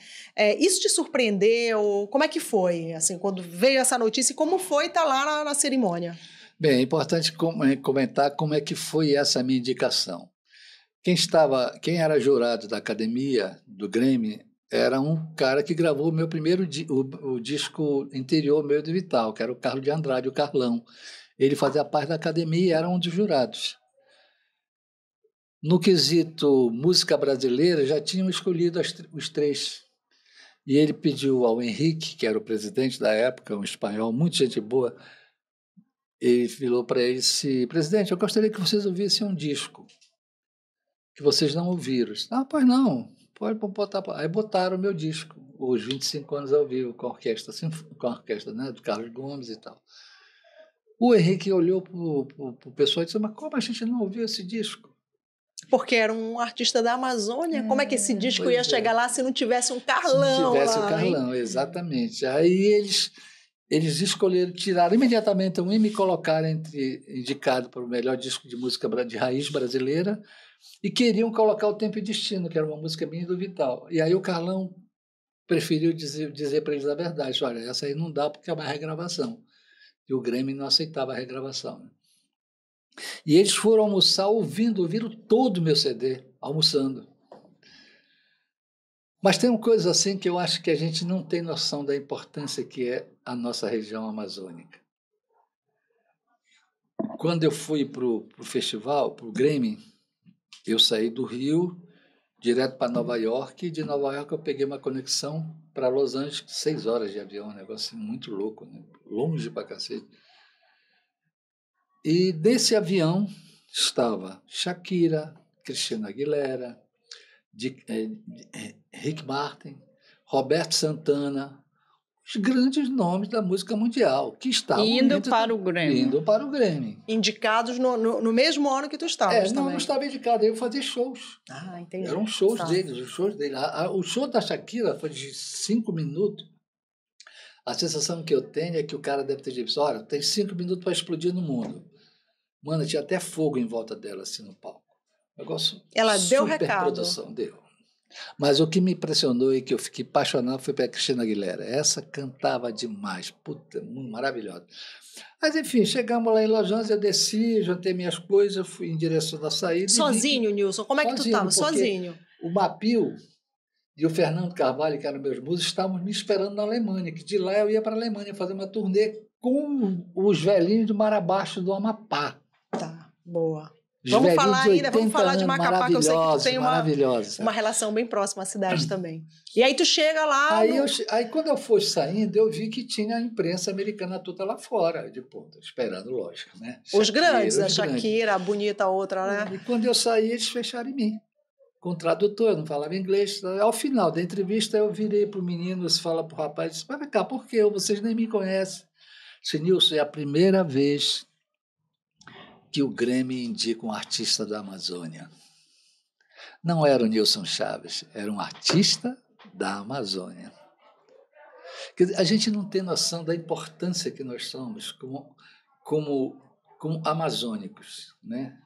Isso te surpreendeu? Como é que foi, assim, quando veio essa notícia e como foi estar lá na cerimônia? Bem, é importante comentar como é que foi essa minha indicação. Quem era jurado da academia do Grammy era um cara que gravou o meu primeiro o disco interior meu de Vital, que era o Carlos de Andrade, o Carlão. Ele fazia parte da academia e era um dos jurados. No quesito música brasileira, já tinham escolhido os 3. E ele pediu ao Henrique, que era o presidente da época, um espanhol, muito gente boa, ele falou para ele, presidente, eu gostaria que vocês ouvissem um disco que vocês não ouviram. Pois não, pode botar. Aí botaram o meu disco, os 25 anos ao vivo, com a orquestra, né, do Carlos Gomes e tal. O Henrique olhou para o pessoal e disse, mas como a gente não ouviu esse disco? Porque era um artista da Amazônia. Como é que esse disco ia chegar lá se não tivesse um Carlão? Se não tivesse o Carlão, exatamente. Aí eles escolheram, tiraram imediatamente um e me colocaram indicado para o melhor disco de música de raiz brasileira e queriam colocar o Tempo e Destino, que era uma música minha do Vital. E aí o Carlão preferiu dizer para eles a verdade. Olha, essa aí não dá porque é uma regravação. E o Grammy não aceitava a regravação. Né? E eles foram almoçar ouviram todo o meu CD, almoçando. Mas tem uma coisa assim que eu acho que a gente não tem noção da importância que é a nossa região amazônica. Quando eu fui para o festival, para o Grammy, eu saí do Rio direto para Nova York, e de Nova York eu peguei uma conexão para Los Angeles, 6 horas de avião, um negócio muito louco, né? Longe para cacete. E desse avião estava Shakira, Christina Aguilera, Rick Martin, Roberto Santana, os grandes nomes da música mundial, que estavam indo para o Grammy. Indicados no mesmo ano que tu estavas também. Não estava indicado, eu fazia shows. Ah, entendi. Eram shows deles, os shows dele. O show da Shakira foi de 5 minutos. A sensação que eu tenho é que o cara deve ter dito, olha, tem 5 minutos para explodir no mundo. Mano, tinha até fogo em volta dela, assim, no palco. Negócio Ela deu super recado. Produção, deu. Mas o que me impressionou e que eu fiquei apaixonado foi pela Christina Aguilera. Essa cantava demais. Puta, maravilhosa. Mas, enfim, chegamos lá em Los Angeles, eu desci, jantei minhas coisas, fui em direção da saída. Sozinho, Nilson? Como é que tu estava? Sozinho. O Mapio e o Fernando Carvalho, que eram meus músicos, estavam me esperando na Alemanha, que de lá eu ia para a Alemanha fazer uma turnê com os velhinhos do Mar Abaixo do Amapá. Tá, boa. Vamos falar ainda, vamos falar de Macapá, que eu sei que tu tem uma relação bem próxima à cidade também. E aí tu chega lá... Aí quando eu fui saindo, eu vi que tinha a imprensa americana toda lá fora, de ponta, esperando, lógico, né? Os grandes, a Shakira, a bonita, a outra, né? E quando eu saí, eles fecharam em mim. Com o tradutor, eu não falava inglês. Ao final da entrevista, eu virei para o menino, fala para o rapaz, disse, vai cá, por quê? Vocês nem me conhecem. Disse, Nilson, é a primeira vez que o Grammy indica um artista da Amazônia. Não era o Nilson Chaves, era um artista da Amazônia. Quer dizer, a gente não tem noção da importância que nós somos como amazônicos, né?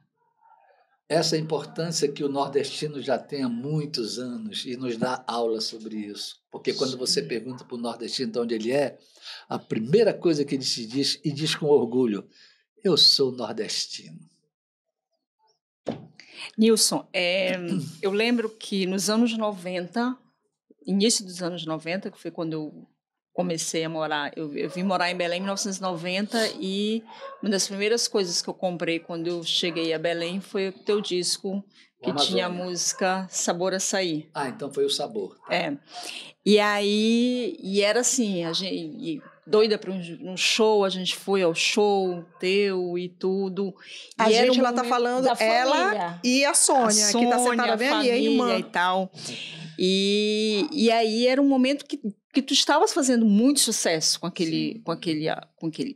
Essa importância que o nordestino já tem há muitos anos e nos dá aula sobre isso. Porque quando você pergunta para o nordestino de onde ele é, a primeira coisa que ele se diz, e diz com orgulho, eu sou nordestino. Nilson, eu lembro que nos anos 90, início dos anos 90, que foi quando eu comecei a morar, eu vim morar em Belém em 1990 e uma das primeiras coisas que eu comprei quando eu cheguei a Belém foi o teu disco, que tinha a música Sabor Açaí. Ah, então foi o Sabor. É. E aí, era assim, a gente... doida para um show, a gente foi ao show teu e tudo. A gente lá tá falando ela e a Sônia, que tá sentada bem ali, a irmã e tal. E aí era um momento que tu estavas fazendo muito sucesso com aquele.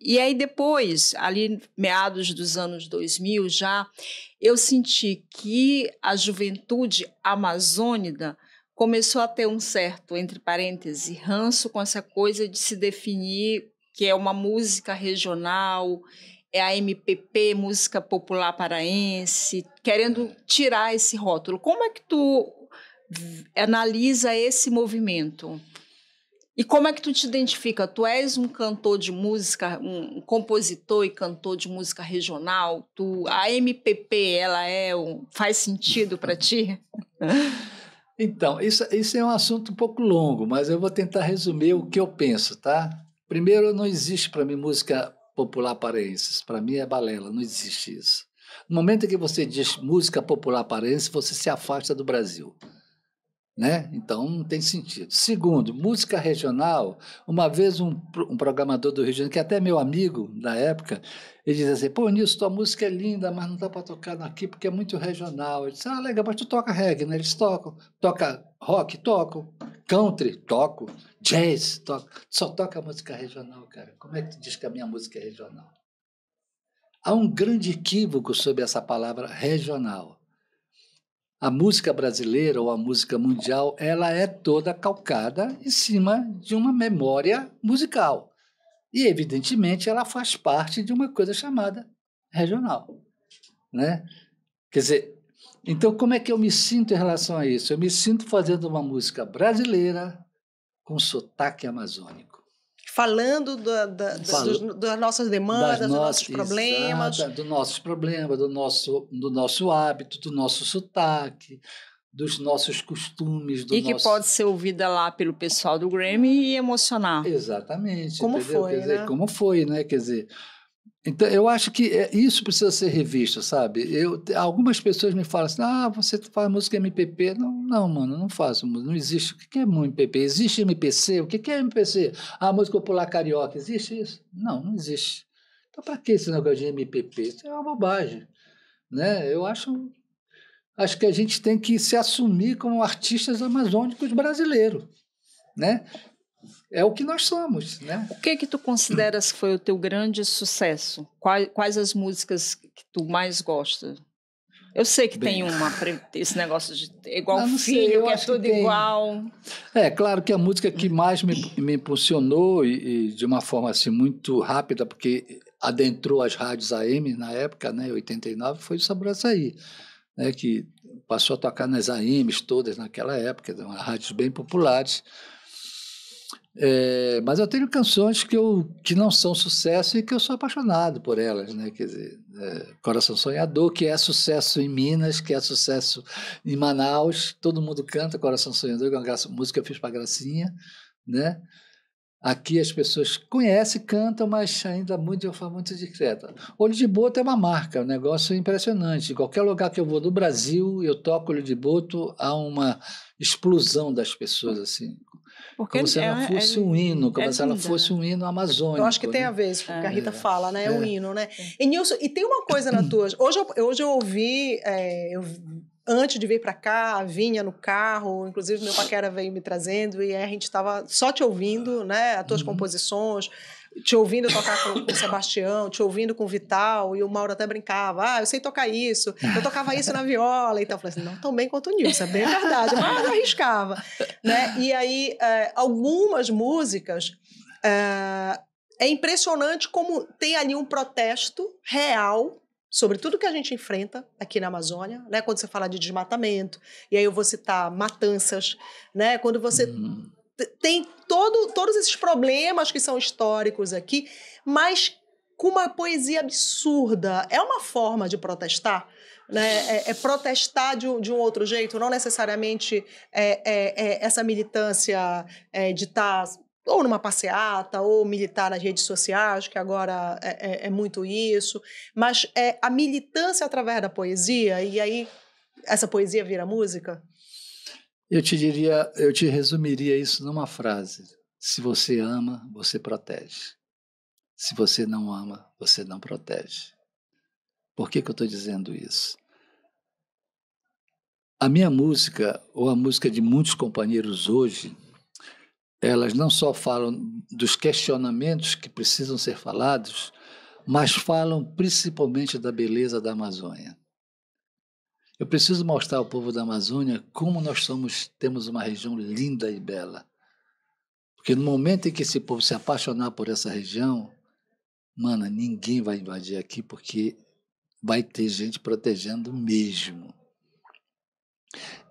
E aí depois, ali meados dos anos 2000 já, eu senti que a juventude amazônica começou a ter um certo, entre parênteses, ranço com essa coisa de se definir que é uma música regional, é a MPP, música popular paraense, querendo tirar esse rótulo. Como é que tu analisa esse movimento? E como é que tu te identifica? Tu és um cantor de música, um compositor e cantor de música regional? A MPP, ela faz sentido para ti? Então, isso é um assunto um pouco longo, mas eu vou tentar resumir o que eu penso, tá? Primeiro, não existe para mim música popular paraense. Para mim é balela, não existe isso. No momento em que você diz música popular paraense, você se afasta do Brasil, né? Então, não tem sentido. Segundo, música regional. Uma vez um programador do Rio de Janeiro, que é até meu amigo na época, ele dizia assim, pô, Nilson, tua música é linda, mas não dá para tocar aqui porque é muito regional. Eu disse, legal, mas tu toca reggae, né? Eles tocam. Toca rock? Toco. Country? Toco. Jazz? Toco. Só toca música regional, cara. Como é que tu diz que a minha música é regional? Há um grande equívoco sobre essa palavra regional. A música brasileira ou a música mundial, ela é toda calcada em cima de uma memória musical. E, evidentemente, ela faz parte de uma coisa chamada regional, né? Quer dizer, então, como é que eu me sinto em relação a isso? Eu me sinto fazendo uma música brasileira com sotaque amazônico. Falando das nossas demandas, dos nossos problemas. Exato, dos nossos problemas, do nosso hábito, do nosso sotaque, dos nossos costumes. Que pode ser ouvida lá pelo pessoal do Grammy e emocionar. Exatamente. Como entendeu? foi, Quer dizer, né? Como foi, né? Quer dizer, Então, eu acho que isso precisa ser revisto, sabe? Algumas pessoas me falam assim, você faz música MPP. Não, mano, não faço. Não existe. O que é MPP? Existe MPC? O que é MPC? Música popular carioca. Existe isso? Não existe. Então, para que esse negócio de MPP? Isso é uma bobagem, né? Eu acho que a gente tem que se assumir como artistas amazônicos brasileiros, né? É o que nós somos, né? O que tu consideras que foi o teu grande sucesso? Quais as músicas que tu mais gosta? Eu sei que tem esse negócio de igual filho, que é tudo igual. Claro que a música que mais me impulsionou e de uma forma assim muito rápida, porque adentrou as rádios AM na época, né, em 89, foi o Sabor Açaí, né, que passou a tocar nas AMs todas naquela época, rádios bem populares. Mas eu tenho canções que não são sucesso e que eu sou apaixonado por elas, né? Quer dizer, Coração Sonhador, que é sucesso em Minas, que é sucesso em Manaus, todo mundo canta Coração Sonhador, que é uma música que eu fiz para Gracinha, né? Aqui as pessoas conhecem, cantam, mas ainda de uma forma muito discreta. Olho de Boto é uma marca, um negócio impressionante. Em qualquer lugar que eu vou do Brasil, eu toco Olho de Boto, há uma explosão das pessoas, assim. Porque como se ela fosse um hino, como se ela fosse um hino amazônico. Eu acho que tem a ver isso com o que a Rita fala, né? É um hino, né? E Nilson, e tem uma coisa na tua... Hoje eu ouvi, antes de vir para cá, vinha no carro, inclusive meu paquera veio me trazendo e a gente estava só te ouvindo, né? As tuas composições, te ouvindo tocar com o Sebastião, te ouvindo com o Vital, e o Mauro até brincava, eu sei tocar isso, eu tocava isso na viola, e tal. Eu falei assim, não tão bem quanto o Nilson, é bem verdade, mas eu arriscava, né? E aí, algumas músicas, é impressionante como tem ali um protesto real sobre tudo que a gente enfrenta aqui na Amazônia, né? Quando você fala de desmatamento, e aí eu vou citar matanças, né? Quando você... tem todos esses problemas que são históricos aqui, mas com uma poesia absurda. É uma forma de protestar, né? É protestar de um outro jeito, não necessariamente essa militância de estar ou numa passeata, ou militar nas redes sociais, que agora é muito isso, mas a militância através da poesia, e aí essa poesia vira música? Eu te resumiria isso numa frase. Se você ama, você protege. Se você não ama, você não protege. Por que eu estou dizendo isso? A minha música, ou a música de muitos companheiros hoje, elas não só falam dos questionamentos que precisam ser falados, mas falam principalmente da beleza da Amazônia. Eu preciso mostrar ao povo da Amazônia como nós temos uma região linda e bela. Porque no momento em que esse povo se apaixonar por essa região, mano, ninguém vai invadir aqui porque vai ter gente protegendo mesmo.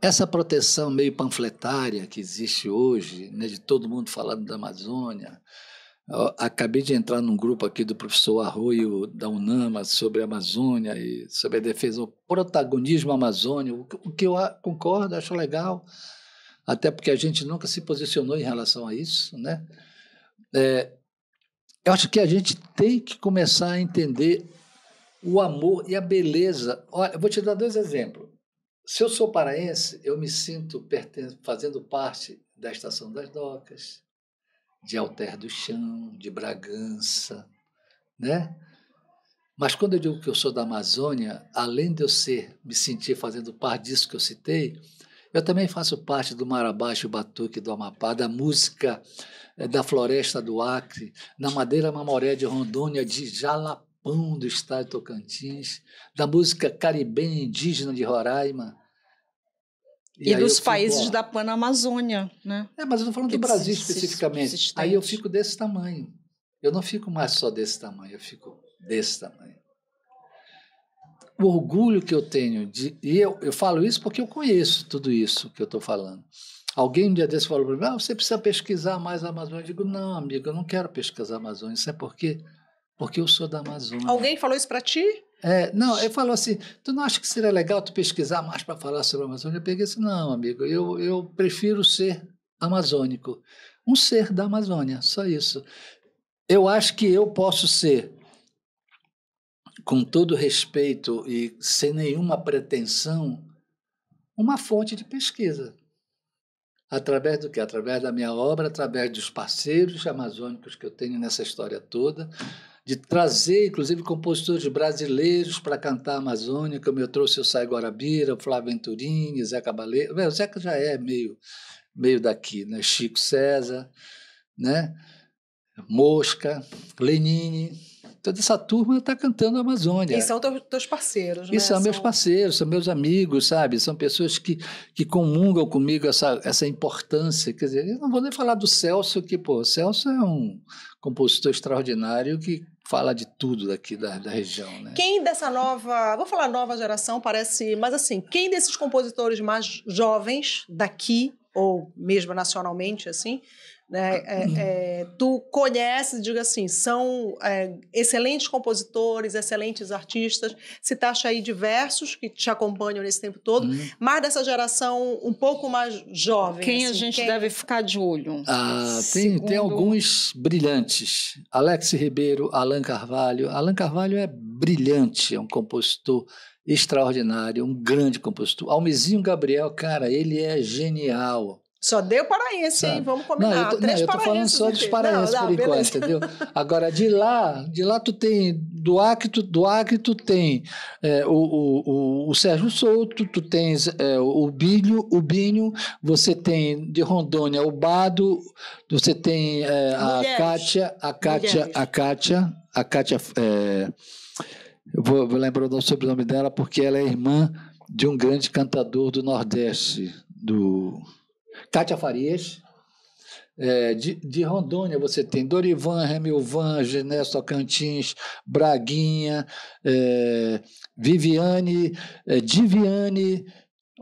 Essa proteção meio panfletária que existe hoje, né, de todo mundo falando da Amazônia. Acabei de entrar num grupo aqui do professor Arroio da UNAMA sobre a Amazônia e sobre a defesa do protagonismo amazônico, o que eu concordo, acho legal, até porque a gente nunca se posicionou em relação a isso, né? Eu acho que a gente tem que começar a entender o amor e a beleza. Olha, eu vou te dar 2 exemplos. Se eu sou paraense, eu me sinto fazendo parte da Estação das Docas, de Alter do Chão, de Bragança, né? Mas quando eu digo que eu sou da Amazônia, além de eu me sentir fazendo parte disso que eu citei, eu também faço parte do Marabaixo, Batuque do Amapá, da música da Floresta do Acre, na Madeira Mamoré de Rondônia, de Jalapão do estado de Tocantins, da música caribenha indígena de Roraima. E dos países da Panamazônia, né? Mas eu estou falando do Brasil especificamente. Aí eu fico desse tamanho. Eu não fico mais só desse tamanho, eu fico desse tamanho. O orgulho que eu tenho, e eu falo isso porque eu conheço tudo isso que eu estou falando. Alguém um dia desse falou para mim, você precisa pesquisar mais a Amazônia. Eu digo, não, amigo, eu não quero pesquisar a Amazônia. Sabe por quê? Porque eu sou da Amazônia. Alguém falou isso para ti? Não, ele falou assim, tu não acha que seria legal tu pesquisar mais para falar sobre a Amazônia? Eu peguei assim, não, amigo, eu prefiro ser amazônico. Um ser da Amazônia, só isso. Eu acho que eu posso ser com todo respeito e sem nenhuma pretensão, uma fonte de pesquisa. Através do quê? Através da minha obra, através dos parceiros amazônicos que eu tenho nessa história toda, de trazer, inclusive, compositores brasileiros para cantar a Amazônia, como eu trouxe o Sai Guarabira, o Flávio Venturini, Zé Cabaleiro. O Zeca já é meio daqui, né? Chico César, né? Mosca, Lenine, toda essa turma está cantando a Amazônia. E são teus parceiros, né? E são meus parceiros, são meus amigos, sabe? São pessoas que comungam comigo essa importância. Quer dizer, eu não vou nem falar do Celso, que, pô, o Celso é um compositor extraordinário que fala de tudo daqui da região, né? Quem dessa nova, vou falar nova geração, parece, mas assim, quem desses compositores mais jovens daqui, ou mesmo nacionalmente, assim, né, tu conheces, diga assim, são excelentes compositores, excelentes artistas, se taxa aí diversos que te acompanham nesse tempo todo, mas dessa geração um pouco mais jovem. Quem assim, a gente deve ficar de olho? Tem alguns brilhantes. Alex Ribeiro, Alan Carvalho. Alan Carvalho é brilhante, é um compositor extraordinário, um grande compositor. Almezinho Gabriel, cara, ele é genial. Só deu paraense, hein? Vamos combinar. Eu tô falando só dos paraenses por enquanto, entendeu? Agora, de lá tu tem, do Acre tu tem o Sérgio Souto, tu tens o Binho, você tem de Rondônia o Bado, você tem a Kátia, eu vou lembrar o sobrenome dela porque ela é irmã de um grande cantador do Nordeste, Kátia Farias. De Rondônia você tem Dorivan, Remilvan, Genésio Tocantins, Braguinha, Viviane, Diviane,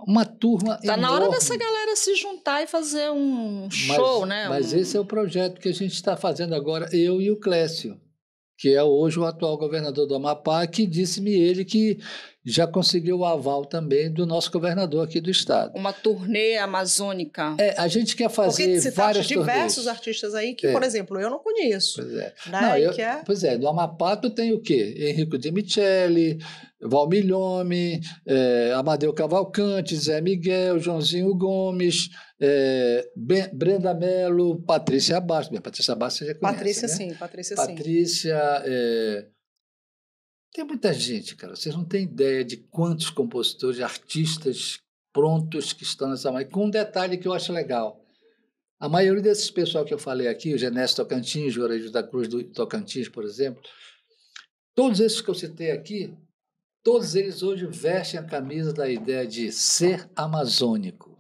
uma turma Tá enorme. na hora dessa galera se juntar e fazer um show, né? Mas esse é o projeto que a gente está fazendo agora, eu e o Clécio, que é hoje o atual governador do Amapá, que disse-me ele que já conseguiu o aval também do nosso governador aqui do estado. Uma turnê amazônica. A gente quer fazer várias turnês. Diversos artistas aí que, por exemplo, eu não conheço. Pois é. Né? Pois é, no Amapá tu tem o quê? Henrico de Michele, Valmilhome, Amadeu Cavalcante, Zé Miguel, Joãozinho Gomes, Brenda Mello, Patrícia Bastos. Patrícia Bastos você já conhece, Patrícia, né? sim. Patrícia. Tem muita gente, cara. Vocês não têm ideia de quantos compositores, artistas prontos que estão nessa máquina. Com um detalhe que eu acho legal. A maioria desses pessoal que eu falei aqui, o Genésio Tocantins, o Juarez da Cruz do Tocantins, por exemplo, todos esses que eu citei aqui, todos eles hoje vestem a camisa da ideia de ser amazônico.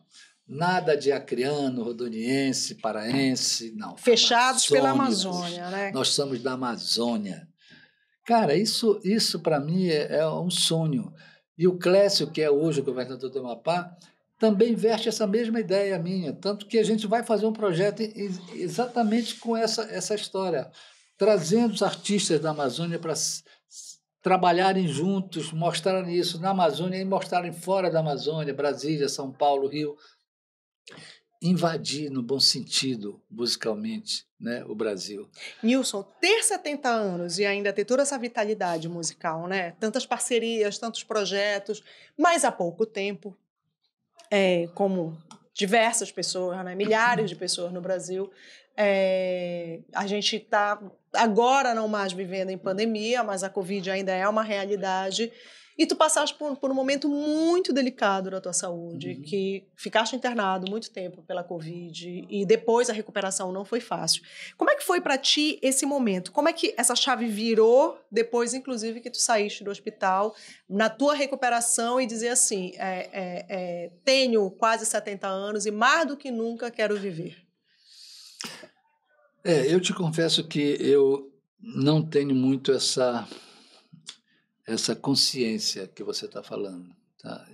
Nada de acreano, rondoniense, paraense, não. Fechados pela Amazônia, né? Nós somos da Amazônia. Cara, isso para mim é um sonho. E o Clécio, que é hoje o governador do Amapá, também veste essa mesma ideia minha. Tanto que a gente vai fazer um projeto exatamente com essa história, trazendo os artistas da Amazônia para trabalharem juntos, mostrarem isso na Amazônia e mostrarem fora da Amazônia, Brasília, São Paulo, Rio. Invadir, no bom sentido, musicalmente, né, o Brasil. Nilson, ter 70 anos e ainda ter toda essa vitalidade musical, né? Tantas parcerias, tantos projetos, mas há pouco tempo, como diversas pessoas, né? Milhares de pessoas no Brasil, a gente está agora não mais vivendo em pandemia, mas a Covid ainda é uma realidade. E tu passaste por um momento muito delicado da tua saúde, que ficaste internado muito tempo pela Covid e depois a recuperação não foi fácil. Como é que foi para ti esse momento? Como é que essa chave virou depois, inclusive, que tu saíste do hospital, na tua recuperação e dizer assim, tenho quase 70 anos e mais do que nunca quero viver? Eu te confesso que eu não tenho muito essa consciência que você está falando. Tá?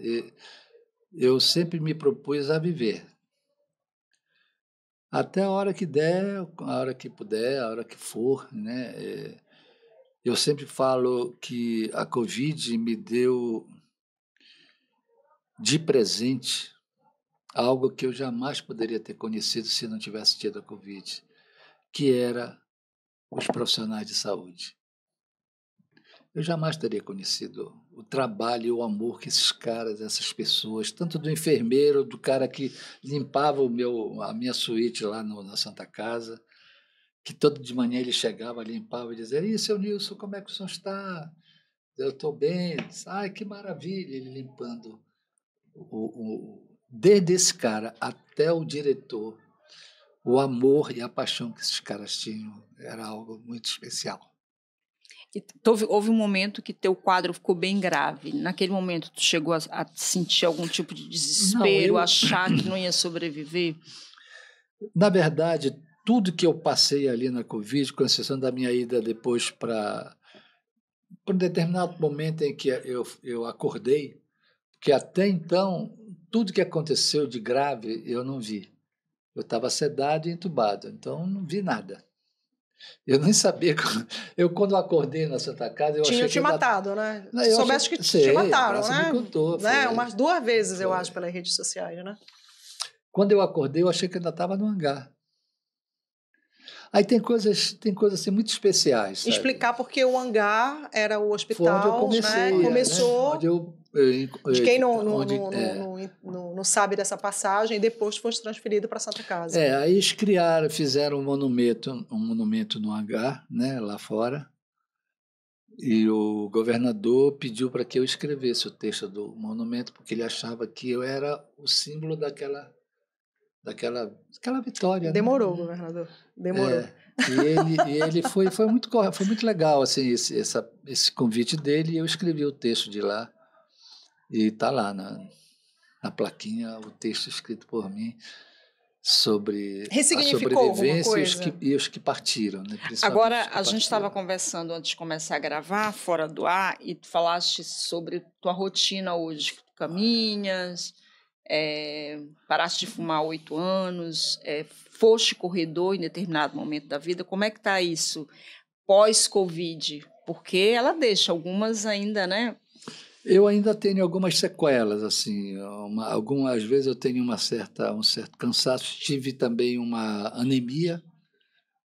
Eu sempre me propus a viver. Até a hora que der, a hora que puder, a hora que for. Né? Eu sempre falo que a Covid me deu de presente algo que eu jamais poderia ter conhecido se não tivesse tido a Covid, que era os profissionais de saúde. eu jamais teria conhecido o trabalho e o amor que esses caras, essas pessoas, tanto do enfermeiro, do cara que limpava a minha suíte lá na Santa Casa, que todo de manhã ele chegava, limpava e dizia: "E seu Nilson, como é que o senhor está?" "Eu estou bem." "Ai, que maravilha!" Ele limpando. Desde esse cara até o diretor, o amor e a paixão que esses caras tinham era algo muito especial. E houve um momento que teu quadro ficou bem grave. Naquele momento, tu chegou a sentir algum tipo de desespero, achar que não ia sobreviver? Na verdade, tudo que eu passei ali na Covid, com exceção da minha ida depois para um determinado momento em que eu acordei, porque até então, tudo que aconteceu de grave eu não vi. Eu estava sedado e entubado, então não vi nada. Eu nem sabia. Quando acordei na Santa Casa, eu Tinha achei te que matado, né? Não, eu Soubesse que sei, te mataram, Graça né? me contou, Né? foi. Umas 2 vezes, eu Foi. acho, pelas redes sociais, né? Quando eu acordei, eu achei que ainda estava no hangar. Aí tem coisas assim, muito especiais, sabe? Explicar porque o hangar era o Foi onde eu hospital, comecei, né? Começou, onde de quem onde, não sabe dessa passagem, depois foi transferido para Santa Casa. aí eles fizeram um monumento no hangar, né, lá fora, e o governador pediu para que eu escrevesse o texto do monumento, porque ele achava que eu era o símbolo daquela vitória. Demorou, né? governador. Demorou. E ele foi muito legal assim, esse convite dele, e eu escrevi o texto de lá, e está lá na plaquinha o texto escrito por mim sobre a sobrevivência e os que partiram. Né? Agora, a gente estava conversando antes de começar a gravar, fora do ar, e tu falaste sobre tua rotina hoje, que tu caminhas, paraste de fumar há 8 anos, foste corredor em determinado momento da vida. Como é que está isso pós-Covid? Porque ela deixa algumas ainda, né? Eu ainda tenho algumas sequelas, assim, às vezes eu tenho um certo cansaço. Tive também uma anemia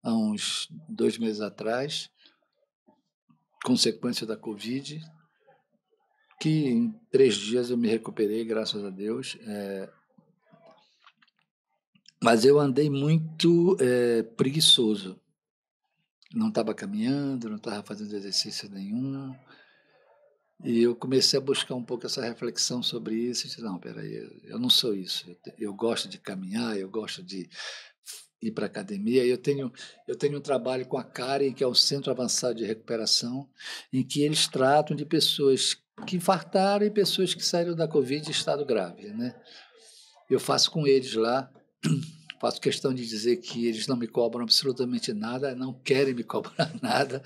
há uns 2 meses atrás, consequência da Covid, que em 3 dias eu me recuperei, graças a Deus. Mas eu andei muito preguiçoso. Não estava caminhando, não estava fazendo exercício nenhum. E eu comecei a buscar um pouco essa reflexão sobre isso. E disse: não, peraí, eu não sou isso. Eu gosto de caminhar, eu gosto de ir para a academia. Eu tenho um trabalho com a Karen, que é o Centro Avançado de Recuperação, em que eles tratam de pessoas que infartaram e pessoas que saíram da Covid em estado grave. Né? Eu faço com eles lá. Faço questão de dizer que eles não me cobram absolutamente nada, não querem me cobrar nada.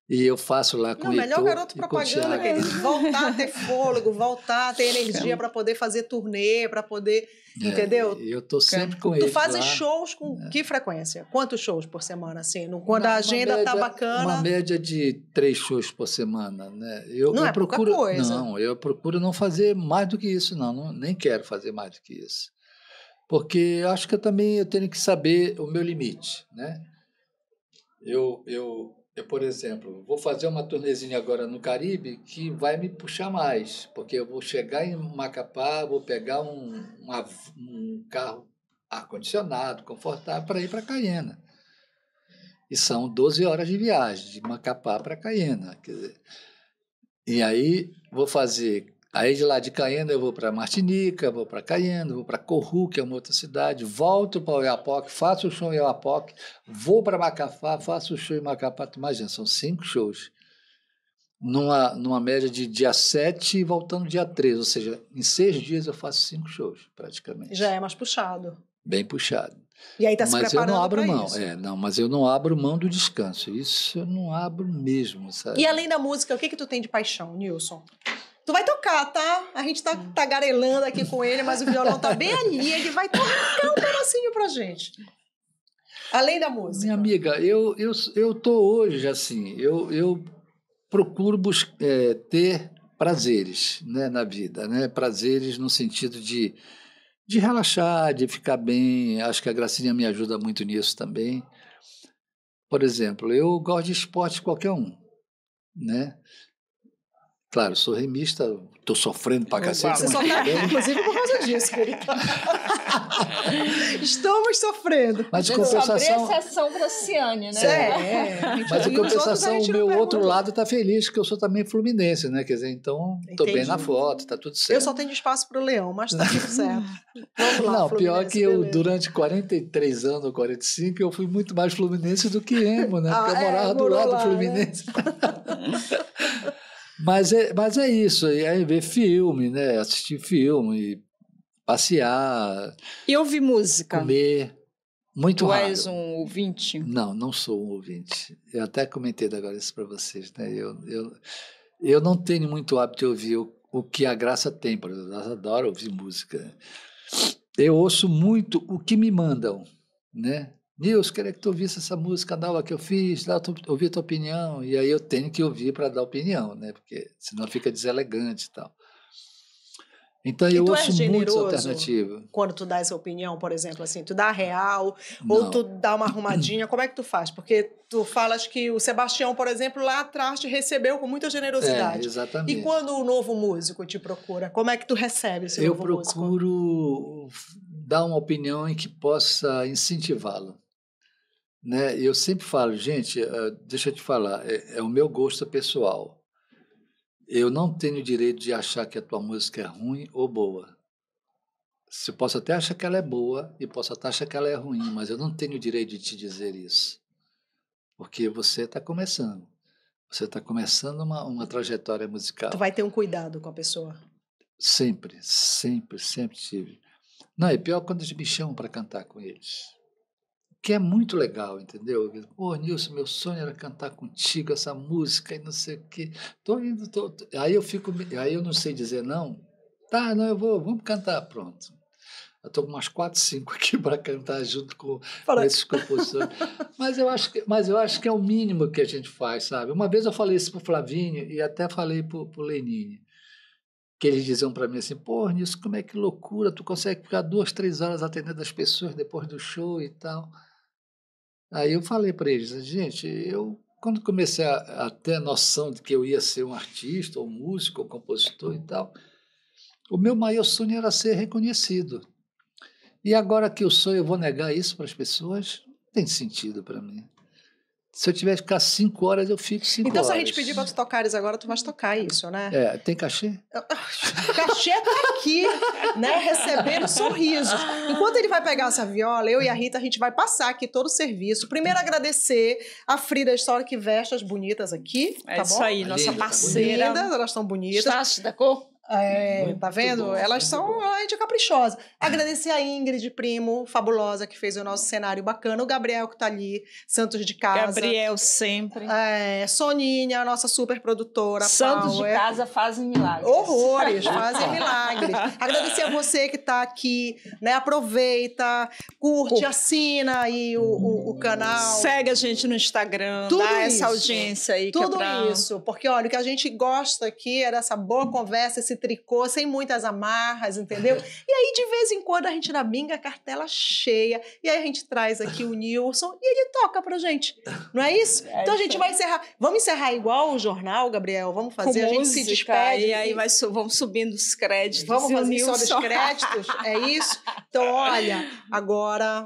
E eu faço lá com o Heitor. Melhor garoto propaganda, querido. Voltar a ter fôlego, voltar a ter energia para poder fazer turnê, para poder. Entendeu? Eu estou sempre com eles. Tu fazes shows com que frequência? Quantos shows por semana? Assim, quando a agenda tá bacana. Uma média de 3 shows por semana. Né? Não é pouca coisa. Não, eu procuro não fazer mais do que isso, não. Nem quero fazer mais do que isso. Porque acho que eu tenho que saber o meu limite. Né? Eu, por exemplo, vou fazer uma turnezinha agora no Caribe que vai me puxar mais, porque eu vou chegar em Macapá, vou pegar um carro ar-condicionado, confortável, para ir para Caiena. E são 12 horas de viagem, de Macapá para Caiena. Quer dizer, e aí vou fazer... Aí de lá de Caiena eu vou para Martinica, vou para Caiena, vou para Coru, que é uma outra cidade, volto para Oiapoque, faço o show em Oiapoque, vou para Macapá, faço o show em Macapá. Imagina, são 5 shows. Numa média de dia 7 e voltando dia 13, ou seja, em 6 dias eu faço 5 shows, praticamente. Já é mais puxado. Bem puxado. E aí está se preparando para isso. Mas eu não abro mão. Mas eu não abro mão do descanso. Isso eu não abro mesmo, sabe? E além da música, o que tu tem de paixão, Nilson? Tu vai tocar, tá? A gente tá tagarelando aqui com ele, mas o violão tá bem ali. Ele vai tocar um pedacinho pra gente. Além da música. Minha amiga, eu tô hoje assim, eu procuro ter prazeres, né, na vida, né? Prazeres no sentido de relaxar, de ficar bem. Acho que a Gracinha me ajuda muito nisso também. Por exemplo, eu gosto de esporte qualquer um. né? Claro, sou remista, estou sofrendo pra cacete. Você só tá aqui, inclusive, por causa disso, querido. Estamos sofrendo. Mas a de gente só compensação... abriu exceção para Ciane, né? Mas de compensação, o meu outro lado está feliz, que eu sou também fluminense, né? Quer dizer, então, estou bem na foto, está tudo certo. Eu só tenho espaço para o Leão, mas está tudo certo. Vamos lá, não, pior que eu, beleza. durante 43 anos, ou 45, eu fui muito mais fluminense do que emo, né? Porque eu morava do lado do Fluminense. Né? Mas é isso, e aí ver filme, né? Assistir filme, passear. E ouvir música? Comer. Muito raro. Tu és um ouvinte? Não sou um ouvinte. Eu até comentei agora isso para vocês, né? Eu não tenho muito hábito de ouvir o que a Graça tem, por exemplo. Eu adoro ouvir música. Eu ouço muito o que me mandam, né? Nilson, queria que tu ouvisse essa música nova que eu fiz, ouvi a tua opinião, e aí eu tenho que ouvir para dar opinião, né? Porque senão fica deselegante e tal. Então eu ouço muitos alternativos. Quando tu dá essa opinião, por exemplo, assim, tu dá a real, ou tu dá uma arrumadinha, como é que tu faz? Porque tu falas que o Sebastião, por exemplo, lá atrás te recebeu com muita generosidade. Exatamente. E quando o novo músico te procura, como é que tu recebe esse novo músico? Eu procuro dar uma opinião em que possa incentivá-lo. Né? Eu sempre falo, gente, deixa eu te falar, é o meu gosto pessoal. Eu não tenho o direito de achar que a tua música é ruim ou boa. Eu posso até achar que ela é boa e posso até achar que ela é ruim, mas eu não tenho o direito de te dizer isso. Porque você está começando. Você está começando uma trajetória musical. Tu vai ter um cuidado com a pessoa. Sempre tive. Não, é pior quando eles me chamam para cantar com eles. Que é muito legal, entendeu? Pô, Nilson, meu sonho era cantar contigo essa música e não sei o quê. Aí eu não sei dizer não. Tá, não, vamos cantar, pronto. Eu estou com umas 4, 5 aqui para cantar junto com esses compositores. Mas eu acho que é o mínimo que a gente faz, sabe? Uma vez eu falei isso para o Flavinho e até falei para o Lenine, que eles diziam para mim assim, pô, Nilson, como é que loucura, tu consegue ficar 2, 3 horas atendendo as pessoas depois do show e tal. Aí eu falei para eles, gente, eu quando comecei a ter noção de que eu ia ser um artista, ou músico, ou compositor e tal, o meu maior sonho era ser reconhecido. E agora que eu sou, eu vou negar isso para as pessoas? Não tem sentido para mim. Se eu tiver que ficar 5 horas, eu fico 5 horas. Então, se a gente pedir para tu tocares agora, tu vais tocar isso, né? Tem cachê? Cachê tá aqui, né? Recebendo sorrisos. Enquanto ele vai pegar essa viola, eu e a Rita, a gente vai passar aqui todo o serviço. Primeiro, agradecer a Frida História que veste as bonitas aqui. É isso aí, nossa parceira. Lindas, elas estão bonitas. Gostaste da cor? Tá vendo? Bom, elas são a gente é caprichosa. Agradecer a Ingrid, primo, fabulosa, que fez o nosso cenário bacana. O Gabriel, que tá ali, Santos de Casa. Gabriel, sempre. Soninha, a nossa super produtora. Santos de Casa fazem milagres. Horrores, fazem milagres. Agradecer a você que tá aqui, né? Aproveita, curte, assina aí o canal. Segue a gente no Instagram, tudo dá isso. essa audiência aí. Tudo isso, porque olha, o que a gente gosta aqui é dessa boa conversa, esse tricô, sem muitas amarras, entendeu? E aí, de vez em quando, a gente na binga, a cartela cheia, e aí a gente traz aqui o Nilson e ele toca pra gente. Não é isso? Então a gente vai encerrar. Vamos encerrar igual o jornal, Gabriel? Vamos fazer, a gente se despede. E aí vamos subindo os créditos. Vamos fazer só dos créditos? É isso? Então, olha, agora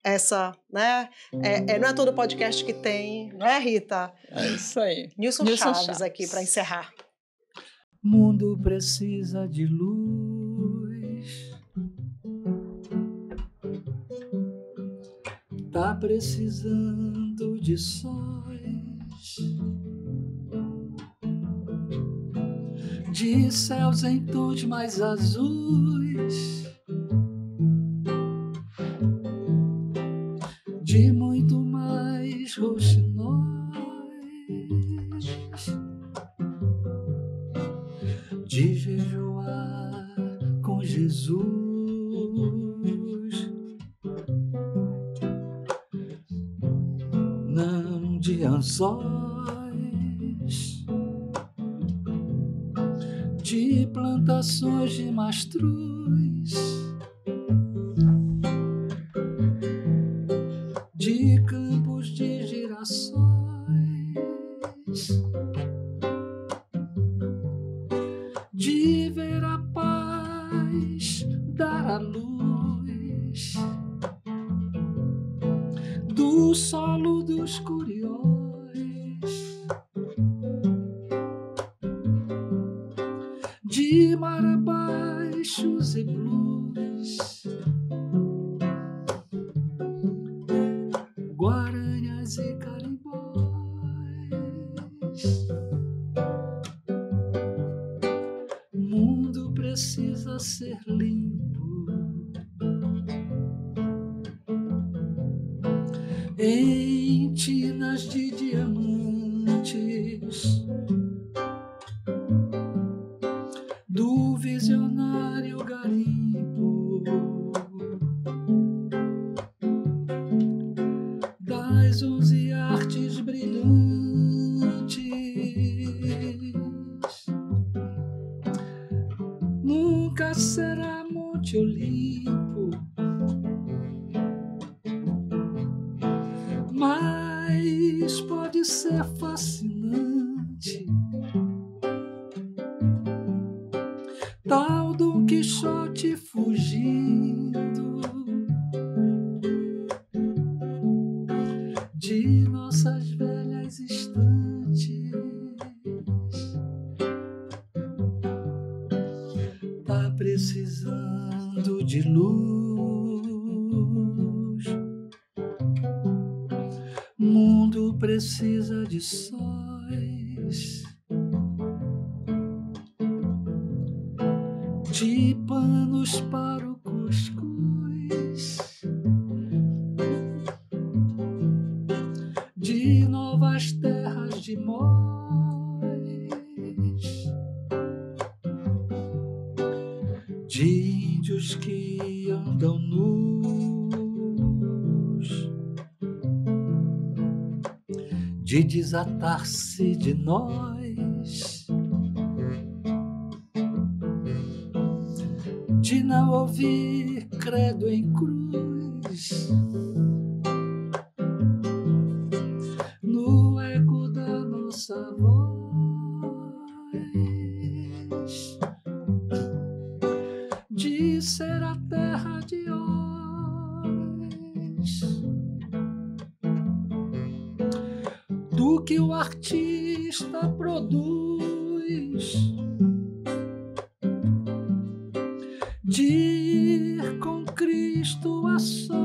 essa, né? Não é todo podcast que tem, não é, Rita? É isso aí. Nilson Chaves aqui para encerrar. Mundo precisa de luz, tá precisando de sóis, de céus em tons mais azuis, de muito mais roxinóis, de jejuar com Jesus, não de anzóis, de plantações de mastruz, de campos de girassóis, no solo dos curióis, de marabaixos e blues, guaranhas e carimbós. O mundo precisa ser limpo, em tinas de diamantes do visionário garimpo, das 11 artes brilhantes. Nunca será Monte Olimpo, mas pode ser fascinante, tal Dom Quixote fugindo de nossas velhas estantes. Tá precisando de luz, o mundo precisa de sóis, de panos para o cuscuz, de novas terras de móis, de índios que andam nus, de desatar-se de nós, de não ouvir credo em cruz, no eco da nossa voz, de ser a terra de Oz, do que o artista produz, de ir com Cristo a sós.